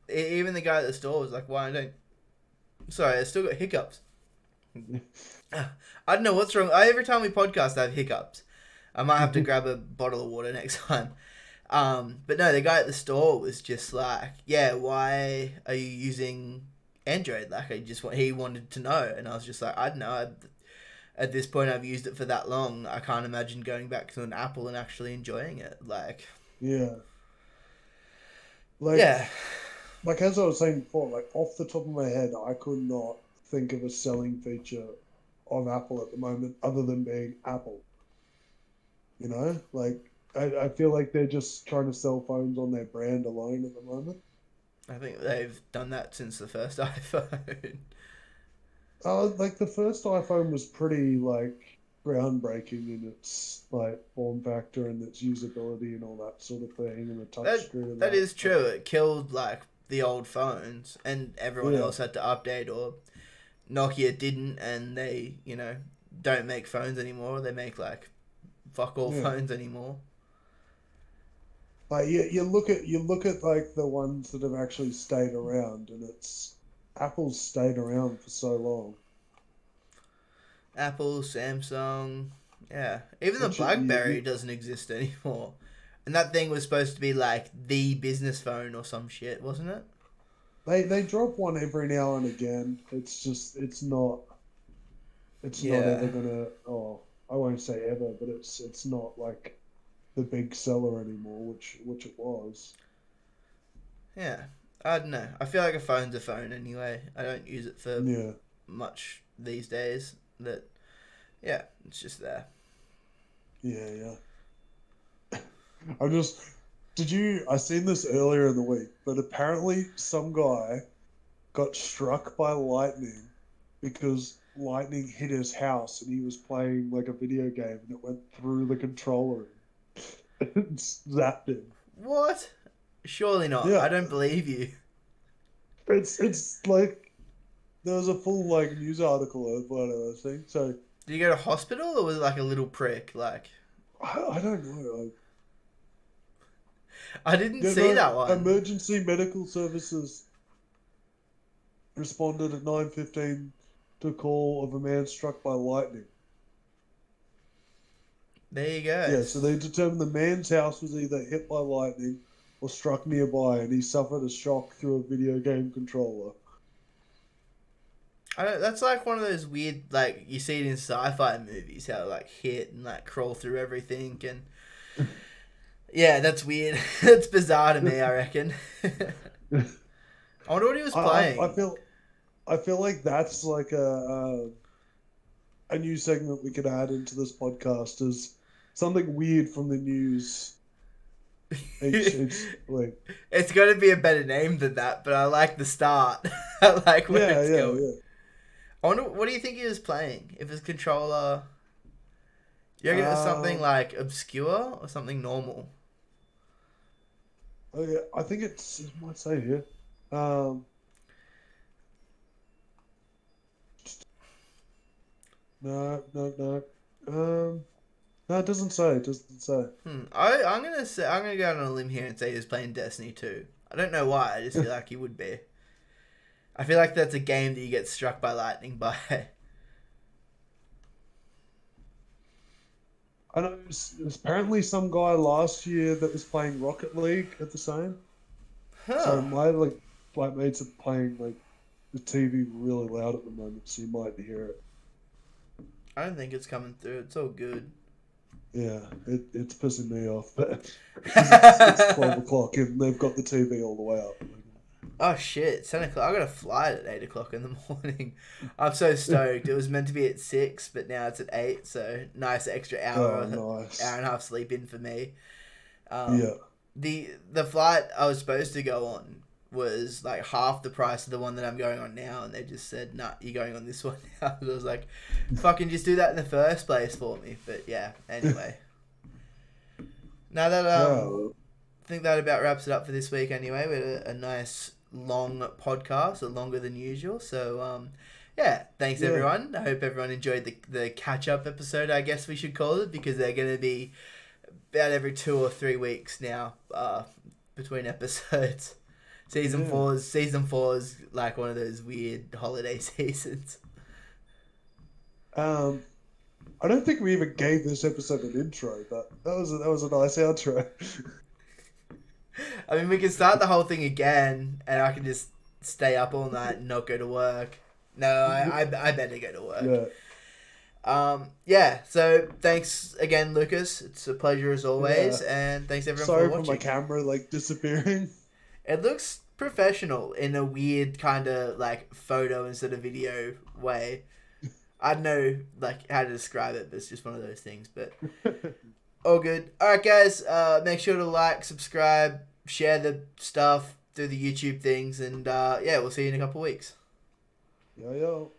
S1: even the guy at the store was like, "Why don't?" Sorry, I still got hiccups. I don't know what's wrong. Every time we podcast, I have hiccups. I might have to grab a bottle of water next time. But no, the guy at the store was just like, "Yeah, why are you using Android?" Like, he wanted to know, and I was just like, "I don't know. At this point, I've used it for that long. I can't imagine going back to an Apple and actually enjoying it." Like,
S2: Yeah, like
S1: yeah,
S2: like as I was saying before, like off the top of my head, I could not think of a selling feature of Apple at the moment other than being Apple. You know, like I feel like they're just trying to sell phones on their brand alone at the moment.
S1: I think they've done that since the first iPhone.
S2: Like the first iPhone was pretty like groundbreaking in its like form factor and its usability and all that sort of thing and the touchscreen and
S1: That
S2: that.
S1: is true. It killed like the old phones, and everyone
S2: Yeah,
S1: else had to update, or Nokia didn't, and they don't make phones anymore. They make like fuck all
S2: yeah.
S1: phones anymore.
S2: Like you look at like the ones that have actually stayed around, and it's Apple's stayed around for so long.
S1: Apple, Samsung, yeah. Even the
S2: Which you,
S1: BlackBerry
S2: you
S1: doesn't exist anymore. And that thing was supposed to be like the business phone or some shit, wasn't it?
S2: they drop one every now and again. It's not
S1: Yeah,
S2: ever gonna. Oh, I won't say ever, but it's not like the big seller anymore, which it was.
S1: yeah. I don't know. I feel like a phone's a phone anyway. I don't use it for
S2: Yeah,
S1: much these days. That yeah, it's just there.
S2: yeah. I just did you? I seen this earlier in the week, but apparently some guy got struck by lightning because lightning hit his house and he was playing like a video game and it went through the controller and zapped him.
S1: What? Surely not.
S2: Yeah,
S1: I don't believe you.
S2: it's like there was a full like news article of what I was saying. So
S1: Did you go to hospital or was it like a little prick? Like
S2: I don't know. Like,
S1: I didn't
S2: you
S1: see
S2: know,
S1: that one.
S2: emergency medical services responded at 9:15 to a call of a man struck by lightning.
S1: There you go.
S2: Yeah, so they determined the man's house was either hit by lightning or struck nearby, and he suffered a shock through a video game controller.
S1: That's like one of those weird, like, you see it in sci-fi movies, how it, like, hit and, like, crawl through everything, and yeah, that's weird. That's bizarre to me, I reckon. I wonder what he was
S2: I
S1: playing.
S2: I feel like that's like a new segment we could add into this podcast is something weird from the news each week.
S1: It's got to be a better name than that, but I like the start. I like where
S2: Yeah,
S1: it's
S2: yeah,
S1: going.
S2: yeah.
S1: I wonder, what do you think he was playing? If it's controller, you reckon it was something
S2: Um,
S1: like obscure or something normal?
S2: oh, yeah, I think it might say here. Um, no, no, no. No, it doesn't say. It doesn't say.
S1: I'm gonna go out on a limb here and say he was playing Destiny 2. I don't know why. I just feel like he would be. I feel like that's a game that you get struck by lightning by.
S2: I know there's apparently some guy last year that was playing Rocket League at the same. So
S1: Huh.
S2: my like mates are playing like the TV really loud at the moment, so you might hear it.
S1: I don't think it's coming through. It's all good.
S2: Yeah, it's pissing me off, but because it's 12 o'clock and they've got the TV all the way up.
S1: Oh shit, 10 o'clock. I got a flight at 8 o'clock in the morning. I'm so stoked. It was meant to be at 6, but now it's at 8, so nice extra
S2: Oh,
S1: hour
S2: nice.
S1: and a half sleep in for me.
S2: Yeah.
S1: The flight I was supposed to go on was like half the price of the one that I'm going on now, and they just said, nah, you're going on this one now. I was like, fucking just do that in the first place for me. But yeah, anyway. Now that
S2: Yeah.
S1: I think that about wraps it up for this week anyway. We had a nice long podcast, longer than usual. So yeah, thanks
S2: Yeah.
S1: everyone. I hope everyone enjoyed the catch up episode, I guess we should call it, because they're gonna be about every 2 or 3 weeks now, between episodes. Season
S2: Yeah.
S1: four is like one of those weird holiday seasons.
S2: Um, I don't think we even gave this episode an intro, but that was a nice outro.
S1: I mean, we can start the whole thing again, and I can just stay up all night and not go to work. No, I better go to work.
S2: Yeah.
S1: Yeah, so thanks again, Lucas. It's a pleasure as always,
S2: Yeah.
S1: and thanks everyone
S2: Sorry
S1: for
S2: for my
S1: watching.
S2: camera like disappearing.
S1: It looks professional in a weird kind of like photo instead of video way. I don't know like how to describe it, but it's just one of those things. But all good. All right, guys. Make sure to like, subscribe, share the stuff, do the YouTube things, and yeah, we'll see you in a couple weeks.
S2: Yo, yo.